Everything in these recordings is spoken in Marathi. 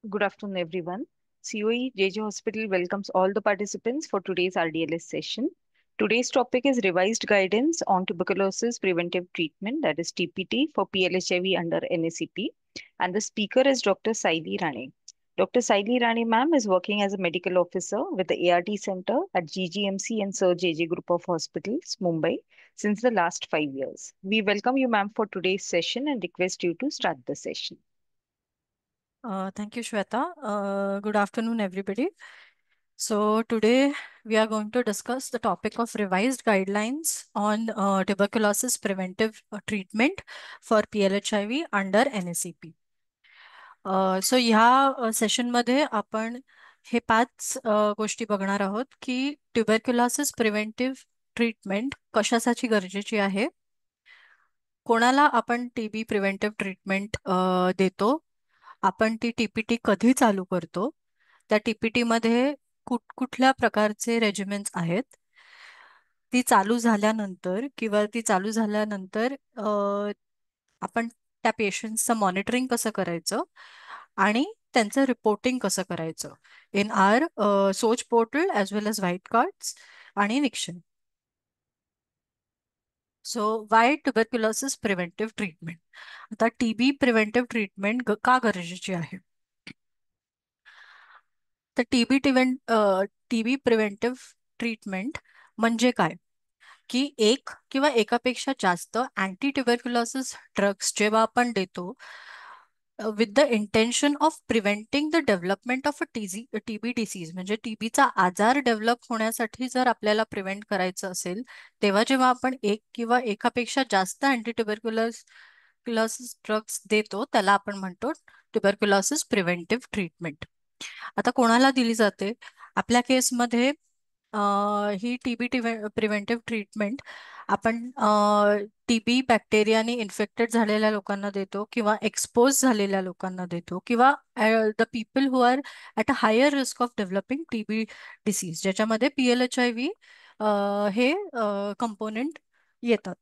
Good afternoon, everyone. COE JJ Hospital welcomes all the participants for today's RDLS session. Today's topic is revised guidance on tuberculosis preventive treatment, that is TPT, for PLHIV under NACP. And the speaker is Dr. Saili Rane. Dr. Saili Rane, ma'am, is working as a medical officer with the ART Center at GGMC and Sir JJ Group of Hospitals, Mumbai, since the last 5 years. We welcome you, ma'am, for today's session and request you to start the session. Thank you, Shweta. Good afternoon, everybody. So today we are going to discuss the topic of revised guidelines on tuberculosis preventive treatment for PLHIV under NACP. So ह्या सेशनमध्ये आपण हे पाच गोष्टी बघणार आहोत की ट्युबरक्युलोसिस प्रिव्हेंटिव्ह ट्रीटमेंट कशासाठी गरजेची आहे, कोणाला आपण टीबी प्रिव्हेंटिव्ह ट्रीटमेंट देतो, आपण ती टीपीटी कधी चालू करतो, त्या टीपीटी मध्ये कुठल्या प्रकारचे रेजिमेंट्स आहेत, ती चालू झाल्यानंतर किंवा ती चालू झाल्यानंतर आपण त्या पेशंटचं मॉनिटरिंग कसं करायचं आणि त्यांचं रिपोर्टिंग कसं करायचं इन आर सोच portal as well as white cards आणि निक्शन. So why tuberculosis preventive treatment. आता टीबी प्रिव्हेंटिव्ह ट्रीटमेंट का गरजेची आहे, तर टीबी प्रिव्हेंटिव्ह ट्रीटमेंट म्हणजे काय की एक किंवा एकापेक्षा जास्त अँटी ट्युबरक्युलोसिस ड्रग्स जेव्हा आपण देतो with the intention of preventing the development of a TB disease, म्हणजे टीबीचा आजार डेव्हलप होण्यासाठी जर आपल्याला प्रिव्हेंट करायचं असेल तेव्हा जेव्हा आपण एक किंवा एकापेक्षा जास्त अँटी ट्युबरक्युलोसिस ड्रग्स देतो त्याला आपण म्हणतो ट्युबरक्युलोसिस प्रिव्हेंटिव्ह ट्रीटमेंट. आता कोणाला दिली जाते, आपल्या केसमध्ये ही टीबी प्रिव्हेंटिव्ह ट्रीटमेंट आपण टीबी बॅक्टेरियाने इन्फेक्टेड झालेल्या लोकांना देतो किंवा एक्सपोज झालेल्या लोकांना देतो किंवा the people who are at a higher risk of developing TB disease, ज्याच्यामध्ये PLHIV हे कंपोनेंट येतात.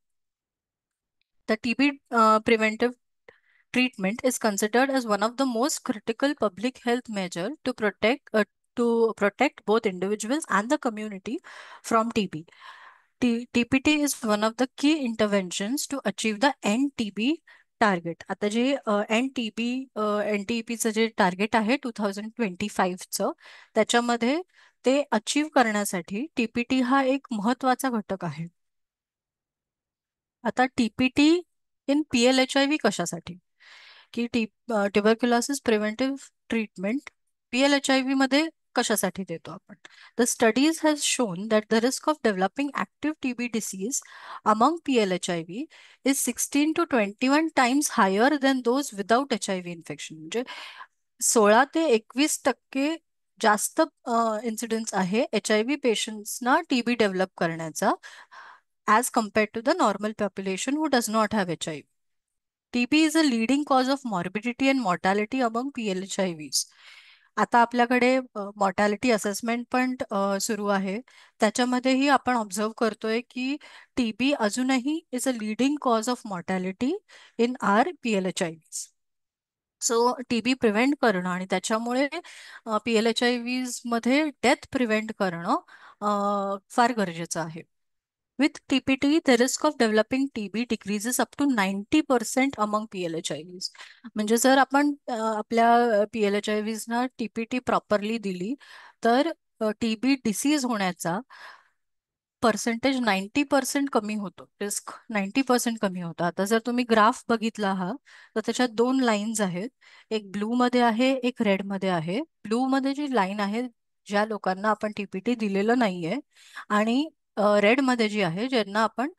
The TB preventive treatment is considered as one of the most critical public health measure to protect both individuals and the community from TB. TPT is one of the key interventions to achieve the NTB target. आता जे NTEPचं जे टार्गेट आहे 2025चं, त्याच्यामध्ये ते अचीव करण्यासाठी TPT हा एक महत्वाचा घटक आहे. आता TPT इन PLHIV कशासाठी, की ट्युबरक्युलोसिस प्रिव्हेंटिव्ह ट्रीटमेंट PLHIV मध्ये कशासाठी देतो आपण. The studies has shown that the risk of developing active TB disease among PLHIV is 16 to 21 times higher than those without HIV infection. म्हणजे 16 ते 21% जास्त इन्सिडेंट्स आहे HIV पेशंट्सना TB डेव्हलप करण्याचा as compared to the normal population who does not have HIV. TB is a leading cause of morbidity and mortality among PLHIVs. आता आपल्याकडे मॉर्टॅलिटी असेसमेंट पण सुरू आहे, त्याच्यामध्येही आपण ऑब्झर्व करतोय की TB अजूनही is a leading cause of mortality in R PLHIVs. So TB prevent करणं आणि त्याच्यामुळे PLHIVs मध्ये डेथ प्रिव्हेंट करणं फार गरजेचं आहे. With TPT, the risk of developing TB decreases up to 90% among PLHIVs. म्हणजे जर आपण आपल्या PLHIVs ना TPT प्रॉपरली दिली तर TB डिसीज होण्याचा पर्सेंटेज 90% कमी होतो, रिस्क 90% कमी होतो. आता जर तुम्ही ग्राफ बघितला हा तर त्याच्यात दोन लाईन्स आहेत, एक ब्लू मध्ये आहे एक रेड मध्ये आहे. ब्लू मध्ये जी लाईन आहे ज्या लोकांना आपण TPT दिलेलं नाहीये आणि रेड मध्ये जी आहे ज्यांना आपण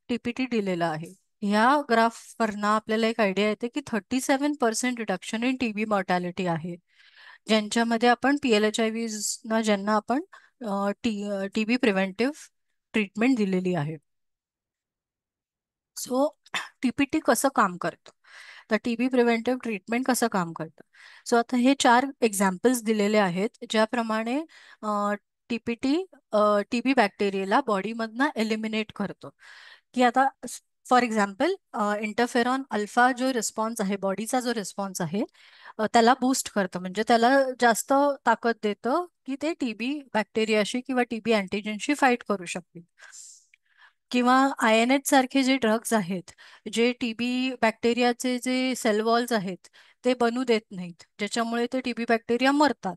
TPT दिलेलं आहे. ह्या ग्राफवरनं आपल्याला एक आयडिया येते की 37% रिडक्शन इन TB मॉर्टॅलिटी आहे ज्यांच्यामध्ये आपण PLHIV ना ज्यांना आपण TB प्रिव्हेंटिव्ह ट्रीटमेंट दिलेली आहे. सो TPT कसं काम करतं, तर TB प्रिव्हेंटिव्ह ट्रीटमेंट कसं काम करतं. सो आता हे 4 एक्झाम्पल्स दिलेले आहेत ज्याप्रमाणे TPT TB बॅक्टेरियाला बॉडीमधनं एलिमिनेट करतो. की आता फॉर एक्झाम्पल इंटरफेरॉन अल्फा जो रिस्पॉन्स आहे, बॉडीचा जो रिस्पॉन्स आहे, त्याला बूस्ट करतं, म्हणजे त्याला जास्त ताकद देतं की ते टीबी बॅक्टेरियाशी किंवा टीबी अँटीजेनशी फाईट करू शकतील. किंवा INH सारखे जे ड्रग्ज आहेत, जे टीबी बॅक्टेरियाचे जे सेल वॉल्स आहेत ते बनू देत नाहीत, ज्याच्यामुळे ते टीबी बॅक्टेरिया मरतात.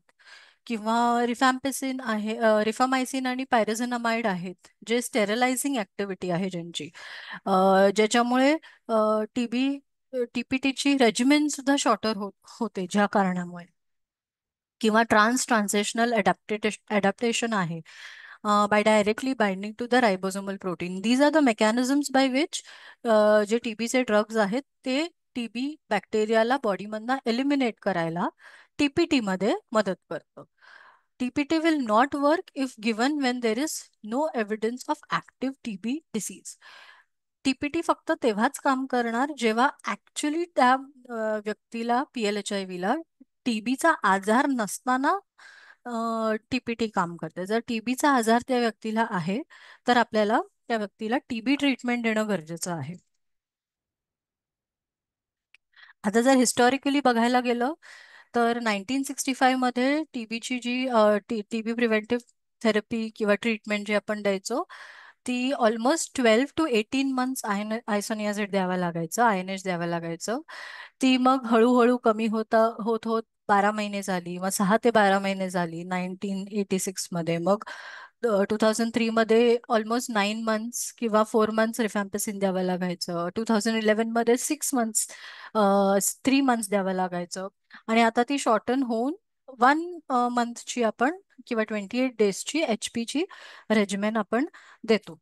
किंवा रिफॅम्पिसिन आहे, रिफामायसिन आणि पायरेझोनामाइड आहेत, जे स्टेरलायझिंग ऍक्टिव्हिटी आहे ज्यांची, ज्याच्यामुळे टीबी टीपीटीची रेजिमेन सुद्धा शॉर्टर होते ज्या कारणामुळे. किंवा ट्रान्सलेशनल अडॅप्टेशन आहे, by directly binding to the ribosomal protein. These are the mechanisms by which जे टीबीचे ड्रग्ज आहेत ते टीबी बॅक्टेरियाला बॉडीमधनं एलिमिनेट करायला टीपीटी मध्ये मदत करतं. TPT will not work if given when there is no evidence of active TB disease. TPT फक्त तेव्हाच काम करणार जेव्हा ऍक्च्युली त्या व्यक्तीला, PLHIV ला टीबीचा आजार नसताना टीपीटी काम करते. जर टीबीचा आजार त्या व्यक्तीला आहे तर आपल्याला त्या व्यक्तीला टीबी ट्रीटमेंट देणं गरजेचं आहे. आता जर हिस्टॉरिकली बघायला गेलं तर 1965 मध्ये टीबीची जी टीबी प्रिव्हेंटिव्ह थेरपी किंवा ट्रीटमेंट जे आपण द्यायचो ती ऑलमोस्ट 12 to 18 months आयसोनियाझिड द्यावा लागायचं, INH द्यावं लागायचं. ती मग हळूहळू कमी होत होत 12 महिने झाली, मग 6 ते 12 महिने झाली 1986 मध्ये. मग 2003 मध्ये ऑलमोस्ट 9 months किंवा 4 months रिफॅम्पिसिन द्यावं लागायचं. 2011 मध्ये 6 months, 3 months द्यावं लागायचं. आणि आता ती शॉर्टन होऊन 1 monthची आपण किंवा 28 daysची HP ची रेजिमेन आपण देतो.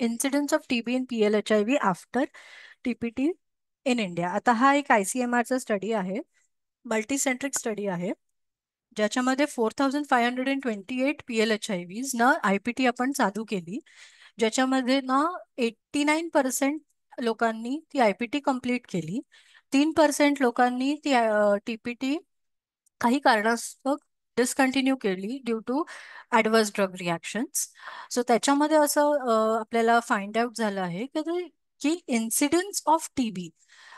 Incidence of TB in PLHIV after TPT in India. आता हा एक ICMRचा स्टडी आहे, मल्टीसेंट्रिक स्टडी आहे, ज्याच्यामध्ये 4528 PLHIVs ना IPT आपण चालू केली, ज्याच्यामध्ये ना 89% लोकांनी ती IPT कम्प्लीट केली. 3% लोकांनी ती TPT काही कारणास्तव डिस्कंटिन्यू केली due to adverse drug reactions. So त्याच्यामध्ये असं आपल्याला फाइंड आउट झालं आहे की इन्सिडेन्स ऑफ टीबी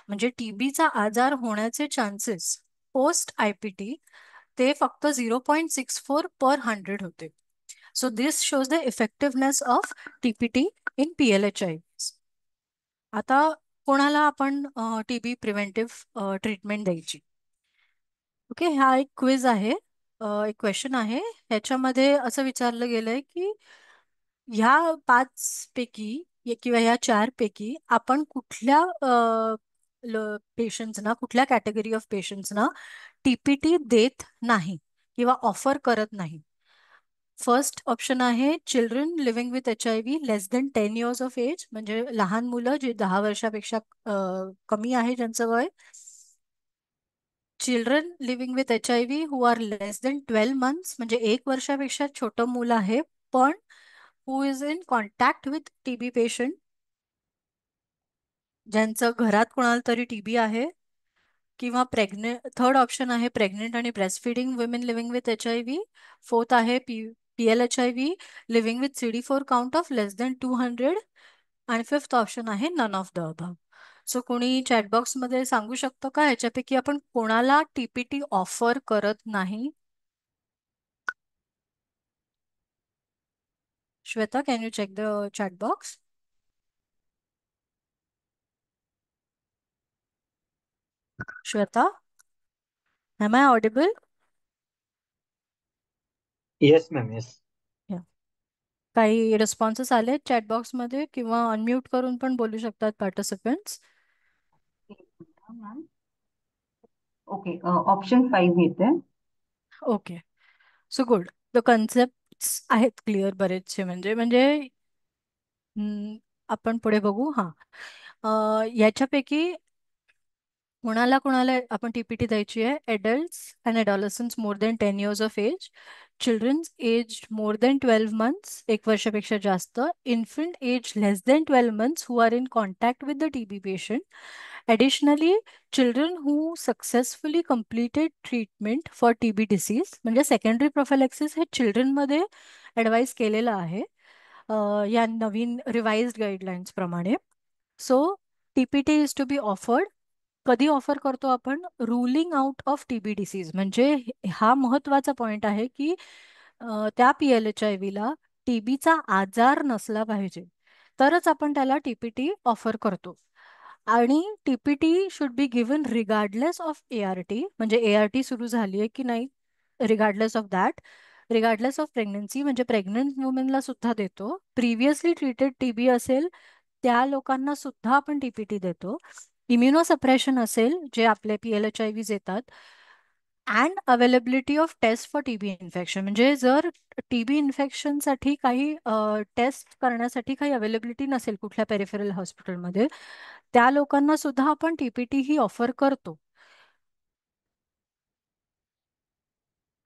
म्हणजे टीबीचा आजार होण्याचे चान्सेस पोस्ट IPT ते फक्त 0.64/100 होते. So this shows the effectiveness of TPT in PLHIV. आता कोणाला आपण टीबी प्रिव्हेंटिव्ह ट्रीटमेंट द्यायची? ओके, हा एक क्विज आहे, एक क्वेश्चन आहे. ह्याच्यामध्ये असं विचारलं गेलंय की ह्या 5 पैकी किंवा ह्या 4 पैकी आपण कुठल्या पेशंट्सना, कुठल्या कॅटेगरी ऑफ पेशंट्सना TPT देत नाही किंवा ऑफर करत नाही. फर्स्ट ऑप्शन आहे children living with HIV less than 10 years of age, म्हणजे लहान मुलं जे 10 वर्षापेक्षा कमी आहे ज्यांचं वय. Children living with HIV who are less than 12 months, म्हणजे 1 वर्षापेक्षा छोटं मुलं आहे पण who is in contact with TB patient, ज्यांचं घरात कोणाला तरी TB आहे. किंवा प्रेग्नेंट, थर्ड ऑप्शन आहे प्रेग्नेंट आणि breast feeding women living with HIV. Fourth आहे PLHIV living with CD4 count of less than 200. आणि फिफ्थ ऑप्शन आहे none of the above. So कोणी चॅटबॉक्स मध्ये सांगू शकतो का ह्याच्यापैकी आपण कोणाला TPT ऑफर करत नाही? Shweta, can you check the chat box? Shweta, am I audible? Yes ma'am, yes. काही रिस्पॉन्सेस आले चॅटबॉक्स मध्ये किंवा अनम्यूट करून पण बोलू शकतात पार्टिसिपेंट्स. ओके, ऑप्शन 5 येते. Okay, so good. The concept आहेत क्लिअर बरेचसे, म्हणजे म्हणजे आपण पुढे बघू. हा, याच्यापैकी कोणाला कोणाला आपण TPT द्यायची आहे? Adults and adolescents more than 10 years of age, childrens age more than 12 months, 1 वर्षापेक्षा जास्त, infant age less than 12 months who are in contact with the TB patient. Additionally, children who successfully completed treatment for TB disease, म्हणजे सेकंडरी प्रोफायलॅक्सिस हे चिल्ड्रन मध्ये ऍडवाइस केलेलं आहे. या नवीन रिवाइज्ड गाईडलाईन्स प्रमाणे. So TPT is to be offered. कधी ऑफर करतो आपण? Ruling out of TB disease. म्हणजे हा महत्वाचा पॉइंट आहे की त्या PLHIV-ला टीबीचा आजार नसला पाहिजे, तरच आपण त्याला टीपीटी ऑफर करतो. आणि TPT should be given regardless of ART. म्हणजे ART सुरू झाली आहे की नाही, regardless of that. Regardless of pregnancy म्हणजे प्रेग्नंट वुमेनला सुद्धा देतो. प्रिव्हियसली ट्रीटेड टीबी असेल त्या लोकांना सुद्धा आपण टीपीटी देतो. इम्युनोसप्रेशन असेल, जे आपले PLHIVs येतात, and availability of test for TB infection. म्हणजे जर टीबी इन्फेक्शनसाठी काही टेस्ट करण्यासाठी काही अवेलेबिलिटी नसेल कुठल्या पेरिफेरल हॉस्पिटलमध्ये, त्या लोकांना सुद्धा आपण टीपीटी ही ऑफर करतो.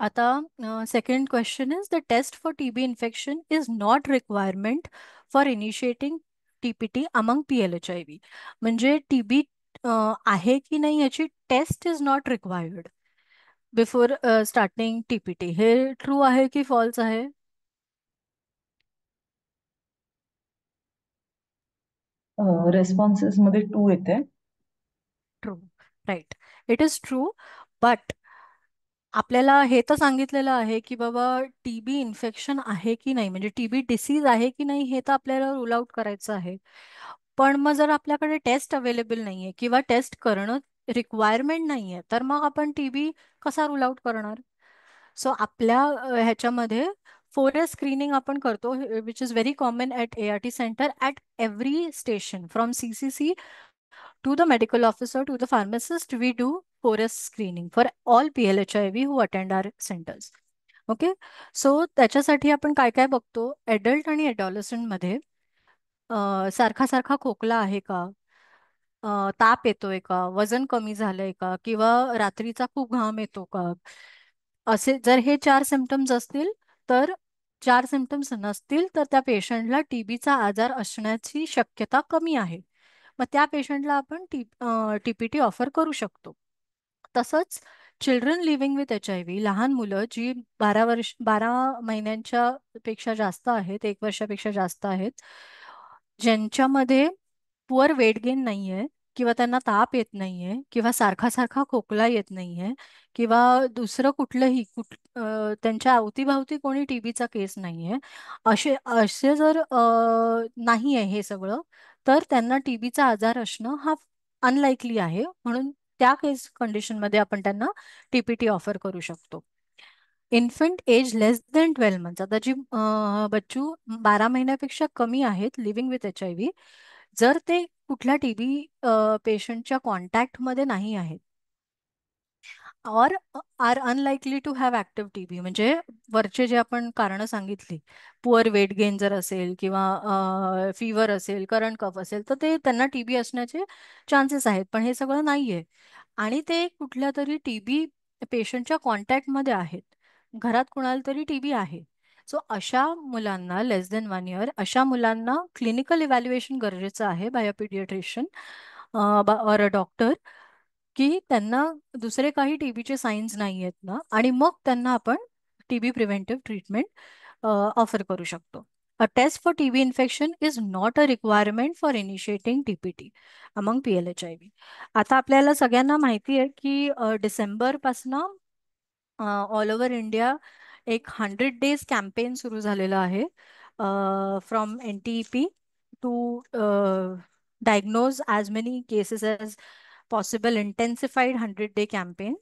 आता second question is the test for TB infection is not requirement for initiating TPT among PLHIV. म्हणजे टीबी आहे की नाही याची test is not required before starting TPT. हे ट्रू आहे की फॉल्स आहे? रेस्पॉन्सेस मध्ये 2 येते. True. Right. It is true. But आपल्याला हे तर सांगितलेलं आहे की बाबा टीबी इन्फेक्शन आहे की नाही, म्हणजे टीबी डिसीज आहे की नाही, हे तर आपल्याला रूल आउट करायचं आहे. पण मग जर आपल्याकडे टेस्ट अवेलेबल नाहीये किंवा टेस्ट करणं रिक्वायरमेंट नाहीये, तर मग आपण टीबी कसा रूल आउट करणार? सो आपल्या ह्याच्यामध्ये 4S स्क्रीनिंग आपण करतो, which is very common at ART centre at every station. From CCC to the medical officer to the pharmacist, we do 4S screening for all PLHIV who attend our centers. Okay. So त्याच्यासाठी आपण काय काय बघतो? एडल्ट आणि एडॉलसंट मध्ये सारखा सारखा खोकला आहे का, ताप येतोय का, वजन कमी झालंय का, किंवा रात्रीचा खूप घाम येतो का, असे जर हे 4 सिम्पटम्स असतील तर, 4 सिम्पटम्स नसतील तर त्या पेशंटला टीबीचा आजार असण्याची शक्यता कमी आहे. मग त्या पेशंटला आपण टीपीटी ऑफर करू शकतो. तसंच चिल्ड्रन लिव्हिंग विथ HIV, लहान मुलं जी 12 महिन्यांच्या पेक्षा जास्त आहेत, 1 वर्षापेक्षा जास्त आहेत, ज्यांच्यामध्ये पुअर वेट गेन नाहीये, किंवा त्यांना ताप येत नाहीये, किंवा सारखा सारखा खोकला येत नाहीये, किंवा दुसरं कुठलंही त्यांच्या अवतीभावती कोणी टीबीचा केस नाहीये, असे असे जर नाहीये हे सगळं, तर त्यांना टीबीचा आजार असणं हा अनलाइकली आहे. म्हणून त्या केस कंडिशनमध्ये आपण त्यांना टीपीटी ऑफर करू शकतो. Infant age less than 12 months, आता जी बच्चू 12 महिन्यापेक्षा कमी आहेत लिव्हिंग विथ HIV, जर ते कुठल्या टीबी पेशंटच्या कॉन्टॅक्टमध्ये नाही आहेत, or are unlikely to have active TB, म्हणजे वरचे जे आपण कारणं सांगितली, पुअर वेट गेन जर असेल, किंवा फीवर असेल, करंट कफ असेल, तर ते त्यांना टीबी असण्याचे चान्सेस आहेत. पण हे सगळं नाहीये, आणि ते कुठल्या तरी टीबी पेशंटच्या कॉन्टॅक्टमध्ये आहेत, घरात कुणाला तरी टीबी आहे. सो अशा मुलांना, लेस देन 1 इयर, अशा मुलांना क्लिनिकल इव्हॅल्युएशन गरजेचं आहे बाय अ पिडियाट्रिशियन और अ डॉक्टर, की त्यांना दुसरे काही टीबीचे साईन्स नाही आहेत ना, आणि मग त्यांना आपण टीबी प्रिव्हेंटिव्ह ट्रीटमेंट ऑफर करू शकतो. A test for TB infection is not a requirement for initiating TPT among PLHIV. आता आपल्याला सगळ्यांना माहिती आहे की डिसेंबर पासनं ऑल ओव्हर इंडिया एक 100 डेज कॅम्पेन सुरू झालेला आहे, from NTEP to diagnose as many cases as possible. Intensified 100 day campaign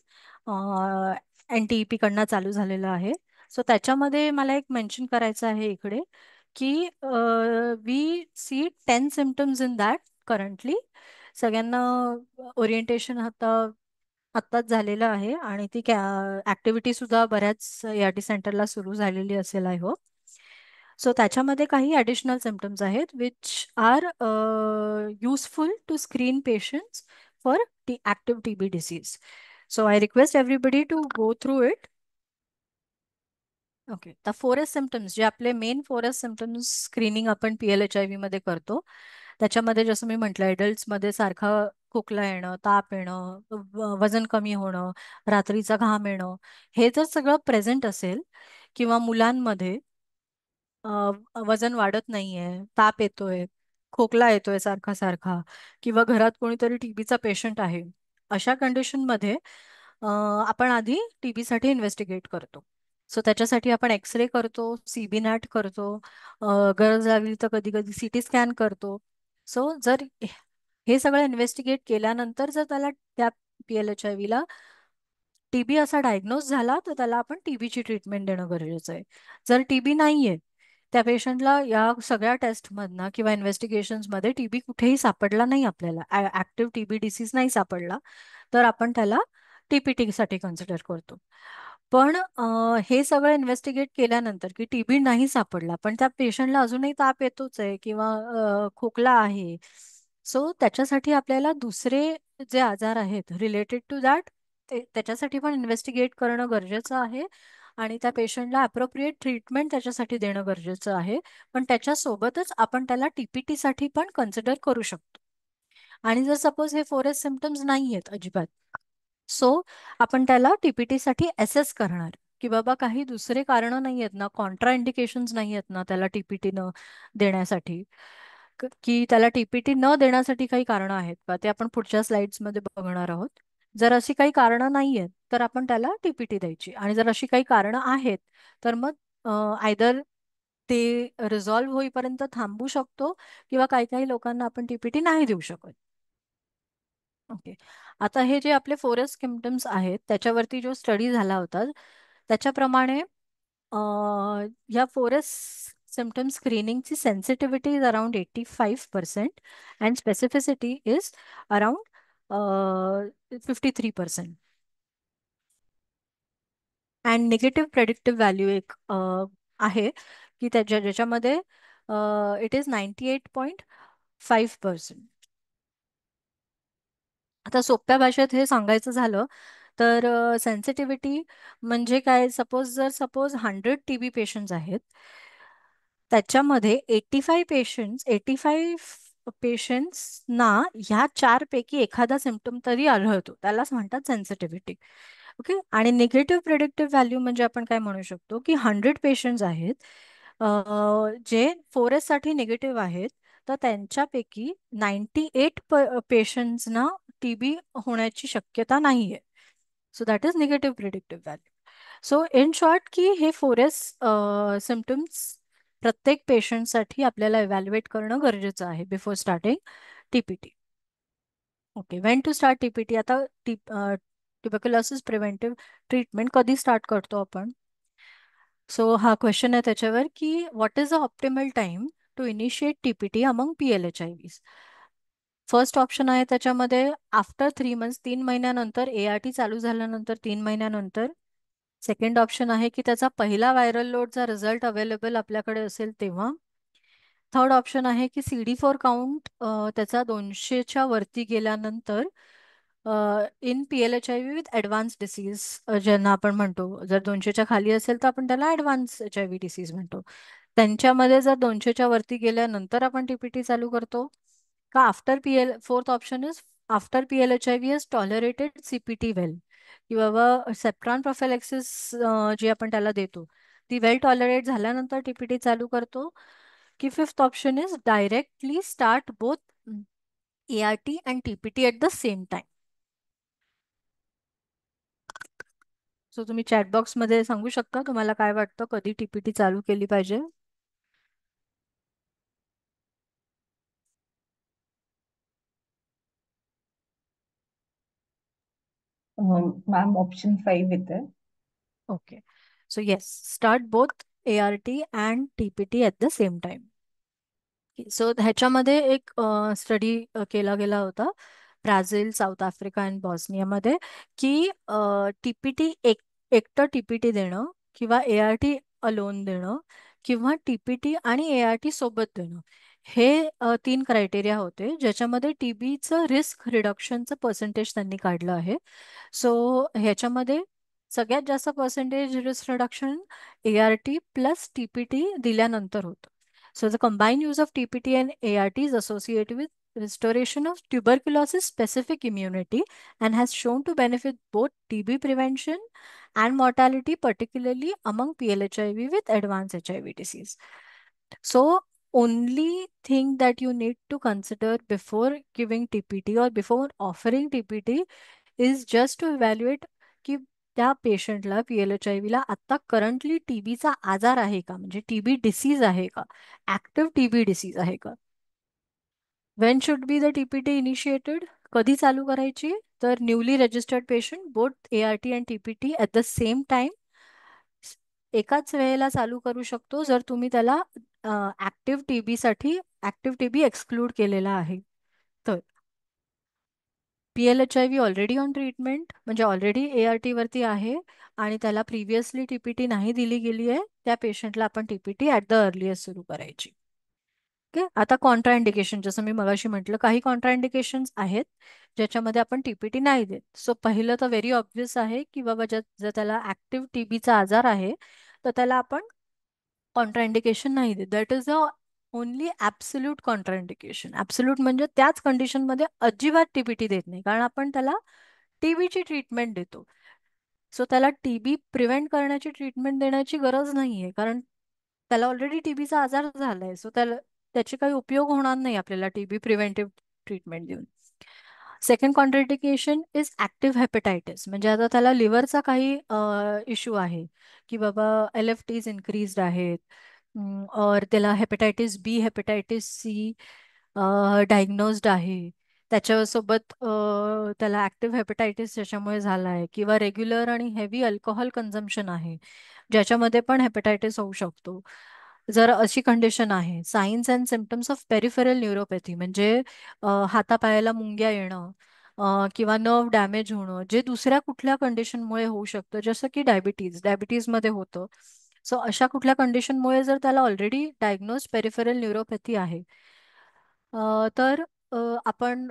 NTEP कडनं चालू झालेलं आहे. सो त्याच्यामध्ये मला एक मेन्शन करायचं आहे इकडे, की we see 10 symptoms in that currently. सगळ्यांना ओरिएंटेशन आत्ताच झालेलं आहे, आणि ती ऍक्टिव्हिटी सुद्धा बऱ्याच ART सेंटरला सुरू झालेली असेल, आय होप. सो त्याच्यामध्ये काही ॲडिशनल सिम्पटम्स आहेत which are useful to screen patients for active TB disease. So I request everybody to go through it. Okay. तर 4S सिम्पटम्स, जे आपले मेन 4S सिम्पटम्स स्क्रीनिंग आपण PLHIV मध्ये करतो, त्याच्यामध्ये जसं मी म्हटलं, मध्ये सारखा खोकला येणं, ताप येणं, वजन कमी होणं, रात्रीचा घाम येणं, हे जर सगळं प्रेझेंट असेल, किंवा मुलांमध्ये वजन वाढत नाहीये, ताप येतोय, खोकला येतोय सारखा सारखा, किंवा घरात कोणीतरी टीबीचा पेशंट आहे, अशा कंडिशनमध्ये आपण आधी टीबीसाठी इन्व्हेस्टिगेट करतो. सो त्याच्यासाठी आपण एक्सरे करतो, सीबी नॅट करतो, गरज लागली तर कधी कधी सीटी स्कॅन करतो. सो जर हे सगळं इन्व्हेस्टिगेट केल्यानंतर जर त्याला त्या PLHIV ला टीबी असा डायग्नोज झाला, तर त्याला आपण टीबीची ट्रीटमेंट देणं गरजेचं आहे. जर टीबी नाहीये, त्या पेशंटला या सगळ्या टेस्टमधनं किंवा इन्व्हेस्टिगेशन्समध्ये टीबी कुठेही सापडला नाही, आपल्याला ऍक्टिव्ह टीबी डिसीज नाही सापडला, तर आपण त्याला TPT साठी कन्सिडर करतो. पण हे सगळं इन्व्हेस्टिगेट केल्यानंतर की टीबी नाही सापडला, पण त्या पेशंटला अजूनही ताप येतोच आहे किंवा खोकला आहे, सो त्याच्यासाठी आपल्याला दुसरे जे आजार आहेत रिलेटेड टू दॅट, त्याच्यासाठी पण इन्व्हेस्टिगेट करणं गरजेचं आहे. आणि त्या पेशंटला अप्रोप्रिएट ट्रीटमेंट त्याच्यासाठी देणं गरजेचं आहे. पण त्याच्यासोबतच आपण त्याला TPT साठी पण कन्सिडर करू शकतो. आणि जर सपोज हे 4S सिमटम्स नाही आहेत अजिबात, सो आपण त्याला TPT साठी एसेस करणार की बाबा काही दुसरे कारण नाही आहेत ना, कॉन्ट्रा इंडिकेशन्स नाही आहेत ना त्याला TPT न देण्यासाठी, की त्याला TPT न देण्यासाठी काही कारणं आहेत का, ते आपण पुढच्या स्लाइड्स मध्ये बघणार आहोत. जर अशी काही कारणं नाही आहेत तर आपण त्याला TPT द्यायची, आणि जर अशी काही कारणं आहेत तर मग आयदर ते रिझॉल्व्ह होईपर्यंत थांबू शकतो, किंवा काही काही लोकांना आपण TPT नाही देऊ शकत. ओके. आता हे जे आपले 4S सिम्पटम्स आहेत त्याच्यावरती जो स्टडी झाला होता, त्याच्याप्रमाणे या 4S सिम्पटम स्क्रीनिंगची sensitivity is around 85% and specificity is around 53%. And negative predictive value एक आहे की ज्याच्यामध्ये इट इज 98.5%. आता सोप्या भाषेत हे सांगायचं झालं तर सेन्सिटिव्हिटी म्हणजे काय, सपोज 100 TB पेशंट्स आहेत, त्याच्यामध्ये 85 पेशंट्सना ह्या चारपैकी एखादा सिम्पटम तरी आढळतो, त्यालाच म्हणतात सेन्सिटिव्हिटी. ओके. आणि निगेटिव्ह प्रेडिक्टिव्ह व्हॅल्यू म्हणजे आपण काय म्हणू शकतो की 100 पेशंट्स आहेत जे 4S साठी निगेटिव्ह आहेत, तर त्यांच्यापैकी 98 पेशंट्सना TB होण्याची शक्यता नाहीये. So that is negative predictive value. So in short की हे 4S सिम्पटम्स प्रत्येक पेशंटसाठी आपल्याला इव्हॅल्युएट करणं गरजेचं आहे before starting TPT. Okay. When to start TPT. आता ट्युबरक्युलोसिस प्रिव्हेंटिव्ह ट्रीटमेंट कधी स्टार्ट करतो आपण? सो हा क्वेश्चन आहे त्याच्यावर की what is the optimal time to initiate TPT among PLHIVs. First option आहे त्याच्यामध्ये आफ्टर 3 मंथ्स, 3 महिन्यानंतर, ART चालू झाल्यानंतर 3 महिन्यानंतर. सेकंड ऑप्शन आहे की त्याचा पहिला व्हायरल लोडचा रिझल्ट अवेलेबल आपल्याकडे असेल तेव्हा. थर्ड ऑप्शन आहे की CD4 काउंट त्याचा 200च्या वरती गेल्यानंतर in PLHIV with advance disease, ज्यांना आपण म्हणतो, जर 200च्या खाली असेल तर आपण त्याला ॲडव्हान्स HIV डिसीज म्हणतो. त्यांच्यामध्ये जर 200च्या वरती गेल्यानंतर आपण TPT चालू करतो का after fourth option is after PLHIV has tolerated CPT वेल, की बाबा सेप्ट्रॉन प्रोफेलेक्सिस जी आपण त्याला देतो ती वेल टॉलरेट झाल्यानंतर TPT चालू करतो, की fifth option is directly start both ART and TPT at the same time. So तुम्ही चॅट बॉक्स मध्ये सांगू शकता तुम्हाला काय वाटतं, कधी TPT चालू केली पाहिजे? मॅम ऑप्शन 5 येते. Okay. So yes, start both ART and TPT at the same time. So ह्याच्यामध्ये एक स्टडी केला गेला होता ब्राझील, साऊथ आफ्रिका आणि बॉस्नियामध्ये, की TPT एकटं TPT देणं किंवा ART अलोन देणं किंवा TPT आणि ART सोबत देणं, हे 3 क्रायटेरिया होते ज्याच्यामध्ये TBचं रिस्क रिडक्शनचं पर्सेंटेज त्यांनी काढलं आहे. सो ह्याच्यामध्ये सगळ्यात जास्त percentage risk reduction ART plus TPT दिल्यानंतर होतं. So the combined use of TPT and ART is associated with restoration of tuberculosis specific immunity and has shown to benefit both TB prevention and mortality, particularly among PLHIV with advanced HIV disease. So only thing that you need to consider before giving TPT or before offering TPT is just to evaluate की त्या पेशंटला PLHIV ला आता करंटली टीबीचा आजार आहे का, म्हणजे टीबी डिसीज आहे का, ऍक्टिव्ह टीबी डिसीज आहे का. Wien should be the TPT initiated, कधी चालू करायची, तर newly registered patient both ART and TPT at the same time एकाच वेळेला चालू करू शकतो जर तुम्ही त्याला ऍक्टिव्ह टीबी साठी ऍक्टिव्ह टीबी एक्सक्लूड केलेला आहे तर. PLHIV ऑलरेडी ऑन ट्रीटमेंट म्हणजे ऑलरेडी ART वरती आहे आणि त्याला प्रिव्हियसली TPT नाही दिली गेली आहे, त्या पेशंटला आपण TPT ॲट द अर्लिएस्ट सुरू करायची. ओके. आता कॉन्ट्राइंडिकेशन, जसं मी मगाशी म्हटलं, काही कॉन्ट्राइंडिकेशन्स आहेत ज्याच्यामध्ये आपण TPT नाही देत. सो पहिलं तर व्हेरी ऑब्व्हियस आहे की बाबा जर त्याला ऍक्टिव्ह टीबीचा आजार आहे तर त्याला आपण कॉन्ट्राइंडिकेशन नाही देत. That is the only absolute contraindication. Absolute म्हणजे त्याच कंडिशनमध्ये अजिबात TPT देत नाही, कारण आपण त्याला टीबीची ट्रीटमेंट देतो. सो त्याला टीबी प्रिव्हेंट करण्याची ट्रीटमेंट देण्याची गरज नाहीये, कारण त्याला ऑलरेडी टीबीचा आजार झालाय. सो त्याचे काही उपयोग होणार नाही आपल्याला टीबी प्रिव्हेंटिव्ह ट्रीटमेंट देऊन. Second contraindication is active hepatitis, म्हणजे आता त्याला लिव्हरचा काही इश्यू आहे की बाबा LFTs इन्क्रीज्ड आहेत, और त्याला hepatitis B hepatitis C diagnosed आहे, त्याच्यासोबत त्याला ऍक्टिव्ह हेपेटायटिस ज्याच्यामुळे झाला आहे, किंवा रेग्युलर आणि हेवी अल्कोहोल कन्झम्पशन आहे ज्याच्यामध्ये पण हेपेटायटिस होऊ शकतो. जर अशी कंडिशन आहे, science and symptoms of peripheral neuropathy म्हणजे हातापायाला मुंग्या येणं किंवा नर्व डॅमेज होणं, जे दुसऱ्या कुठल्या कंडिशनमुळे होऊ शकतं, जसं की डायबिटीजमध्ये होतं. सो अशा कुठल्या कंडिशनमुळे जर त्याला ऑलरेडी डायग्नोज पेरिफेरल न्यूरोपॅथी आहे तर आपण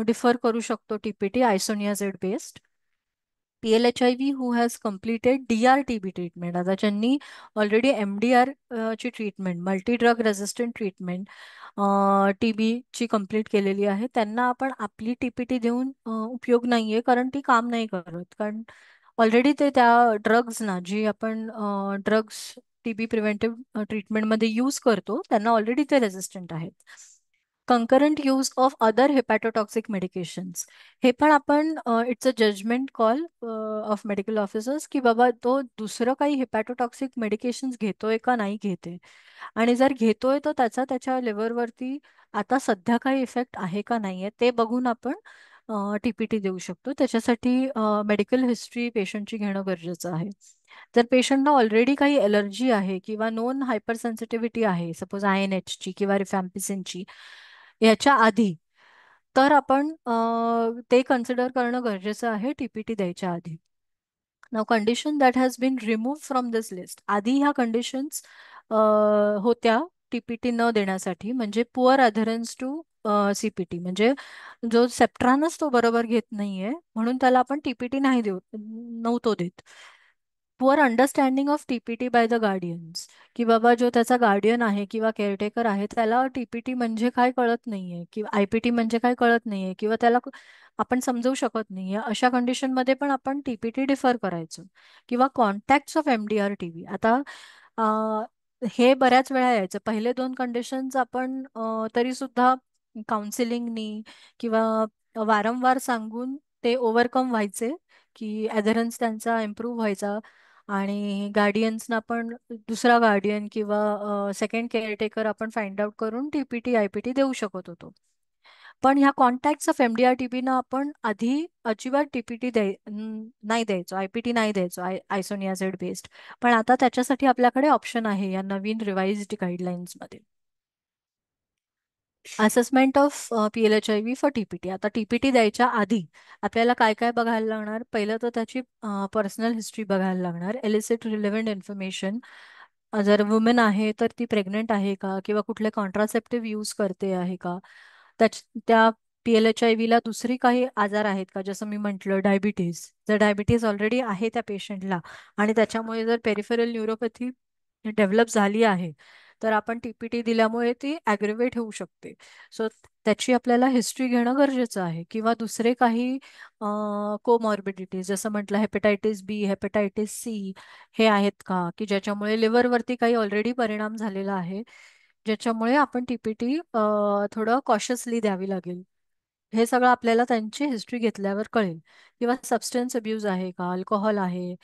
डिफर करू शकतो TPT isoniazid based. PLHIV who has completed DRTB treatment, आता ज्यांनी ऑलरेडी MDR ची treatment, multi drug resistant treatment ची कम्प्लीट केलेली आहे, त्यांना आपण आपली TPT देऊन उपयोग नाहीये, कारण ती काम नाही करत, कारण ऑलरेडी ते त्या ड्रग्सना, जी आपण ड्रग्स TB प्रिव्हेंटिव्ह ट्रीटमेंटमध्ये यूज करतो, त्यांना ऑलरेडी ते रेझिस्टंट आहेत. Concurrent use of other hepatotoxic medications, हे पण आपण it's a judgement call of medical officers की बाबा तो दुसरं काही हेपॅटोटॉक्सिक मेडिकेशन्स घेतोय का नाही घेते, आणि जर घेतोय तर त्याचा त्याच्या लिव्हरवरती आता सध्या काही इफेक्ट आहे का नाहीये ते बघून आपण TPT देऊ शकतो. त्याच्यासाठी मेडिकल हिस्ट्री पेशंटची घेणं गरजेचं आहे. जर पेशंटना ऑलरेडी काही एलर्जी आहे किंवा नोन हायपर सेन्सिटिव्हिटी आहे, सपोज INH ची किंवा रिफॅम्पिसिनची, याच्या आधी, तर आपण ते कन्सिडर करणं गरजेचं आहे TPT द्यायच्या आधी. नाव condition that has been remove from this list, आधी ह्या कंडिशन्स होत्या TPT न देण्यासाठी, म्हणजे पुअर अधरन्स टू CPT, म्हणजे जो सेप्ट्रानच तो बरोबर घेत नाहीये म्हणून त्याला आपण TPT नाही देऊ नव्हतो देत. Poor understanding of TPT by the guardian's, की बाबा जो त्याचा गार्डियन आहे किंवा केअरटेकर आहे त्याला TPT म्हणजे काय कळत नाहीये, किंवा IPT म्हणजे काय कळत नाहीये, किंवा त्याला आपण समजवू शकत नाहीये, अशा कंडिशनमध्ये पण आपण TPT डिफर करायचो. किंवा कॉन्टॅक्ट ऑफ MDR TB, आता हे बऱ्याच वेळा यायचं, पहिले दोन कंडिशन्स आपण तरी सुद्धा काउन्सिलिंगनी किंवा वारंवार सांगून ते ओव्हरकम व्हायचे, की ॲधरन्स त्यांचा इम्प्रूव्ह व्हायचा, आणि गार्डियन्सना पण दुसरा गार्डियन किंवा सेकंड केअरटेकर आपण फाइंड आउट करून TPT IPT देऊ शकत होतो. पण ह्या कॉन्टॅक्ट्स ऑफ MDR TB ना आपण आधी अजिबात TPT नाही द्यायचो, IPT नाही द्यायचो आयसोनियाझिड बेस्ड. पण आता त्याच्यासाठी आपल्याकडे ऑप्शन आहे या नवीन रिवाइज्ड गाईडलाईन्समध्ये. Assessment of PLHIV for TPT, आता TPT द्यायच्या आधी आपल्याला काय काय बघायला लागणार, पहिलं तर त्याची पर्सनल हिस्ट्री बघायला लागणार, एलिसिट रिलेव्हंट इन्फॉर्मेशन, जर वुमेन आहे तर ती प्रेग्नेंट आहे का, किंवा कुठले कॉन्ट्रासेप्टिव्ह यूज करते आहे का, त्या PLHIV ला दुसरी काही आजार आहेत का, जसं मी म्हटलं डायबिटीज, जर डायबिटीज ऑलरेडी आहे त्या पेशंटला आणि त्याच्यामुळे जर पेरिफेरल न्यूरोपॅथी डेव्हलप झाली आहे तर आपण TPT दिल्यामुळे ती ॲग्रिवेट होऊ शकते. सो त्याची आपल्याला हिस्ट्री घेणं गरजेचं आहे, किंवा दुसरे काही कोमॉर्बिडिटीज, जसं म्हटलं हेपेटायटिस B हेपेटायटिस C हे आहेत का, की ज्याच्यामुळे लिव्हरवरती काही ऑलरेडी परिणाम झालेला आहे, ज्याच्यामुळे आपण टीपीटी थोडं कॉशियसली द्यावी लागेल. हे सगळं आपल्याला त्यांची हिस्ट्री घेतल्यावर कळेल. किंवा सबस्टन्स अब्यूज आहे का, अल्कोहोल आहे,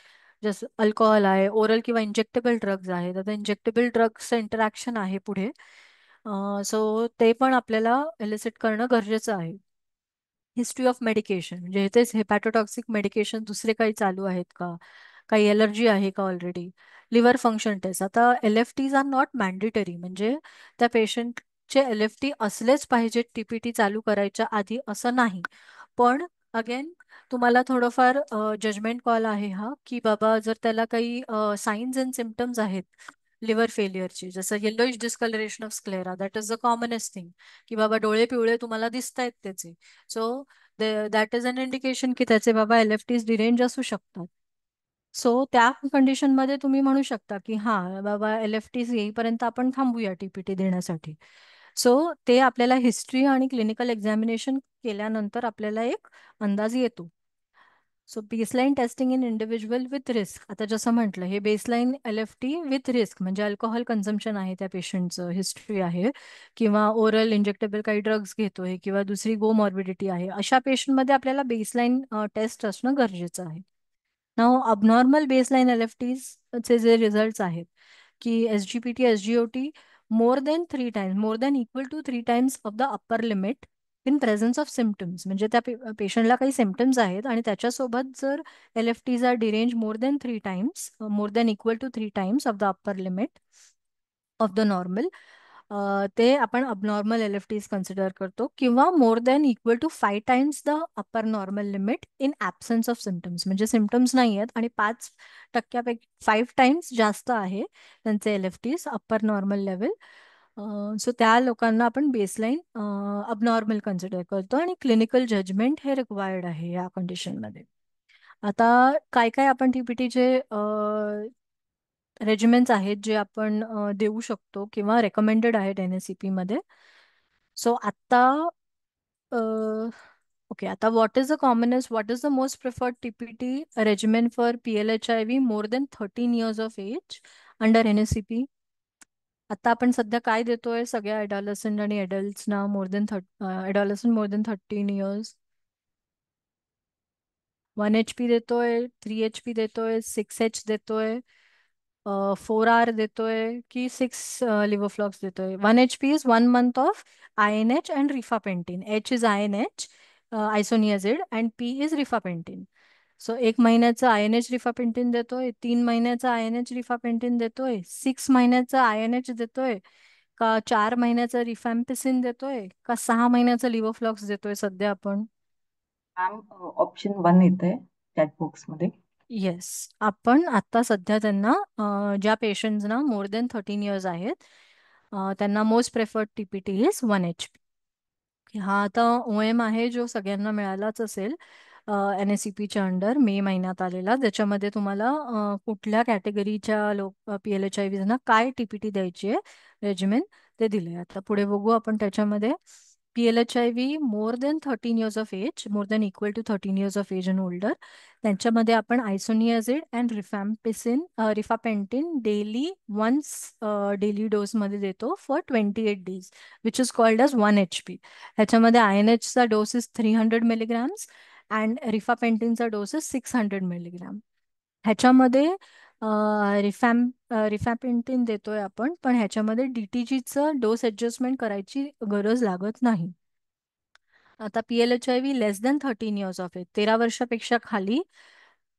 जसं अल्कोहोल आहे, ओरल किंवा इंजेक्टेबल ड्रग्ज आहेत. आता इंजेक्टेबल ड्रग्सचं इंटरॅक्शन आहे पुढे, सो ते पण आपल्याला एलिसिट करणं गरजेचं आहे. हिस्ट्री ऑफ मेडिकेशन म्हणजे तेच हेपॅटोटॉक्सिक मेडिकेशन दुसरे काही चालू आहेत का, काही एलर्जी आहे का ऑलरेडी. लिव्हर फंक्शन टेस्ट, आता LFTs आर नॉट मॅन्डेटरी, म्हणजे त्या पेशंटचे LFT असलेच पाहिजे टीपीटी चालू करायच्या आधी असं नाही. पण अगेन तुम्हाला थोडंफार जजमेंट कॉल आहे हा, की बाबा जर त्याला काही साईन्स अँड सिम्पटम्स आहेत लिव्हर फेलियरची, जसं yellowish discolouration of sclera, that is the commonest thing, की बाबा डोळे पिवळे तुम्हाला दिसत आहेत त्याचे, so that is an indication की त्याचे बाबा LFTs डिरेंज असू शकतात. सो त्या कंडिशनमध्ये तुम्ही म्हणू शकता की हा बाबा LFTs येईपर्यंत आपण थांबूया टीपीटी देण्यासाठी. सो ते आपल्याला हिस्ट्री आणि क्लिनिकल एक्झामिनेशन केल्यानंतर आपल्याला एक अंदाज येतो. So baseline testing in individual with risk, आता जसं म्हटलं हे बेसलाईन LFT विथ रिस्क म्हणजे अल्कोहोल कन्झम्पशन आहे त्या पेशंटचं, हिस्ट्री आहे, किंवा ओरल इंजेक्टेबल काही ड्रग्ज घेतोय, किंवा दुसरी गोमॉर्बिडिटी आहे, अशा पेशंटमध्ये आपल्याला बेसलाईन टेस्ट असणं गरजेचं आहे. नाव अबनॉर्मल बेसलाईन LFTs चे जे रिझल्ट्स आहेत की SGPT SGOT more than 3 times, more than equal to 3 times of the upper limit in presence of symptoms, म्हणजे त्या पेशंटला काही सिम्पटम्स आहेत आणि त्याच्यासोबत जर LFTs are derange more than 3 times, more than equal to 3 times of the upper limit of the normal, ते आपण अबनॉर्मल LFTs कन्सिडर करतो, किंवा more than equal to 5 times the upper normal limit in absence of symptoms, म्हणजे सिम्पटम्स नाही आहेत आणि 5% 5 टाइम्स जास्त आहे त्यांचे LFTs upper normal level. So त्या लोकांना आपण बेसलाईन अबनॉर्मल कन्सिडर करतो आणि क्लिनिकल जजमेंट हे रिक्वायर्ड आहे या कंडिशनमध्ये. आता काय काय आपण टीपीटीचे रेजिमेंट्स आहेत जे आपण देऊ शकतो किंवा रेकमेंडेड आहेत NSCP मध्ये. सो आता ओके, आता what is the most preferred TPT regimen for PLHIV more than 13 years of age under NSCP. आता आपण सध्या काय देतोय सगळ्या ॲडॉलसंट आणि एडल्ट्सना adolescent more than 13 years? 1 HP देतोय, 3 HP देतोय, 6H देतोय, 4R देतोय, की 6 लिव्होफ्लॉक्स देतोय. 1 HP is 1 month of INH and rifapentine. H is INH isoniazid and P is rifapentine. So 1 महिन्याचं INH रिफापेंटिन देतोय, 3 महिन्याचं INH रिफापेंटिन देतोय, 6 महिन्याचं INH देतोय, का 4 महिन्याचं रिफॅम्पिसिन देतोय, का 6 महिन्याचं लिव्होफ्लॉक्स देतोय सध्या आपण? मॅम ऑप्शन 1 येत आहे चॅट बॉक्समध्ये. येस, आपण आता सध्या त्यांना ज्या पेशंट्सना मोर देन 13 years आहेत त्यांना most preferred TPT is 1 HP. हा आता OM आहे जो सगळ्यांना मिळालाच असेल NSCPच्या अंडर मे महिन्यात आलेला, ज्याच्यामध्ये तुम्हाला कुठल्या कॅटेगरीच्या PLHIVजना काय TPT द्यायची आहे रेजिमेन ते दिले. आता पुढे बघू आपण त्याच्यामध्ये. PLHIV more than 13 years of age, more than equal to 13 years of age and older, त्यांच्यामध्ये आपण isoniazid and rifapentine daily once daily डोसमध्ये देतो for 28 days, which is called as 1 HP. ह्याच्यामध्ये INHचा डोस इज 300 mg अँड रिफापेंटिनचा डोस इज 600 mg. ह्याच्यामध्ये रिफॅपेंटिन देतोय आपण, पण ह्याच्यामध्ये DTGचं डोस ॲडजस्टमेंट करायची गरज लागत नाही. आता PLHIV less than 13 years of age, 13 वर्षापेक्षा खाली,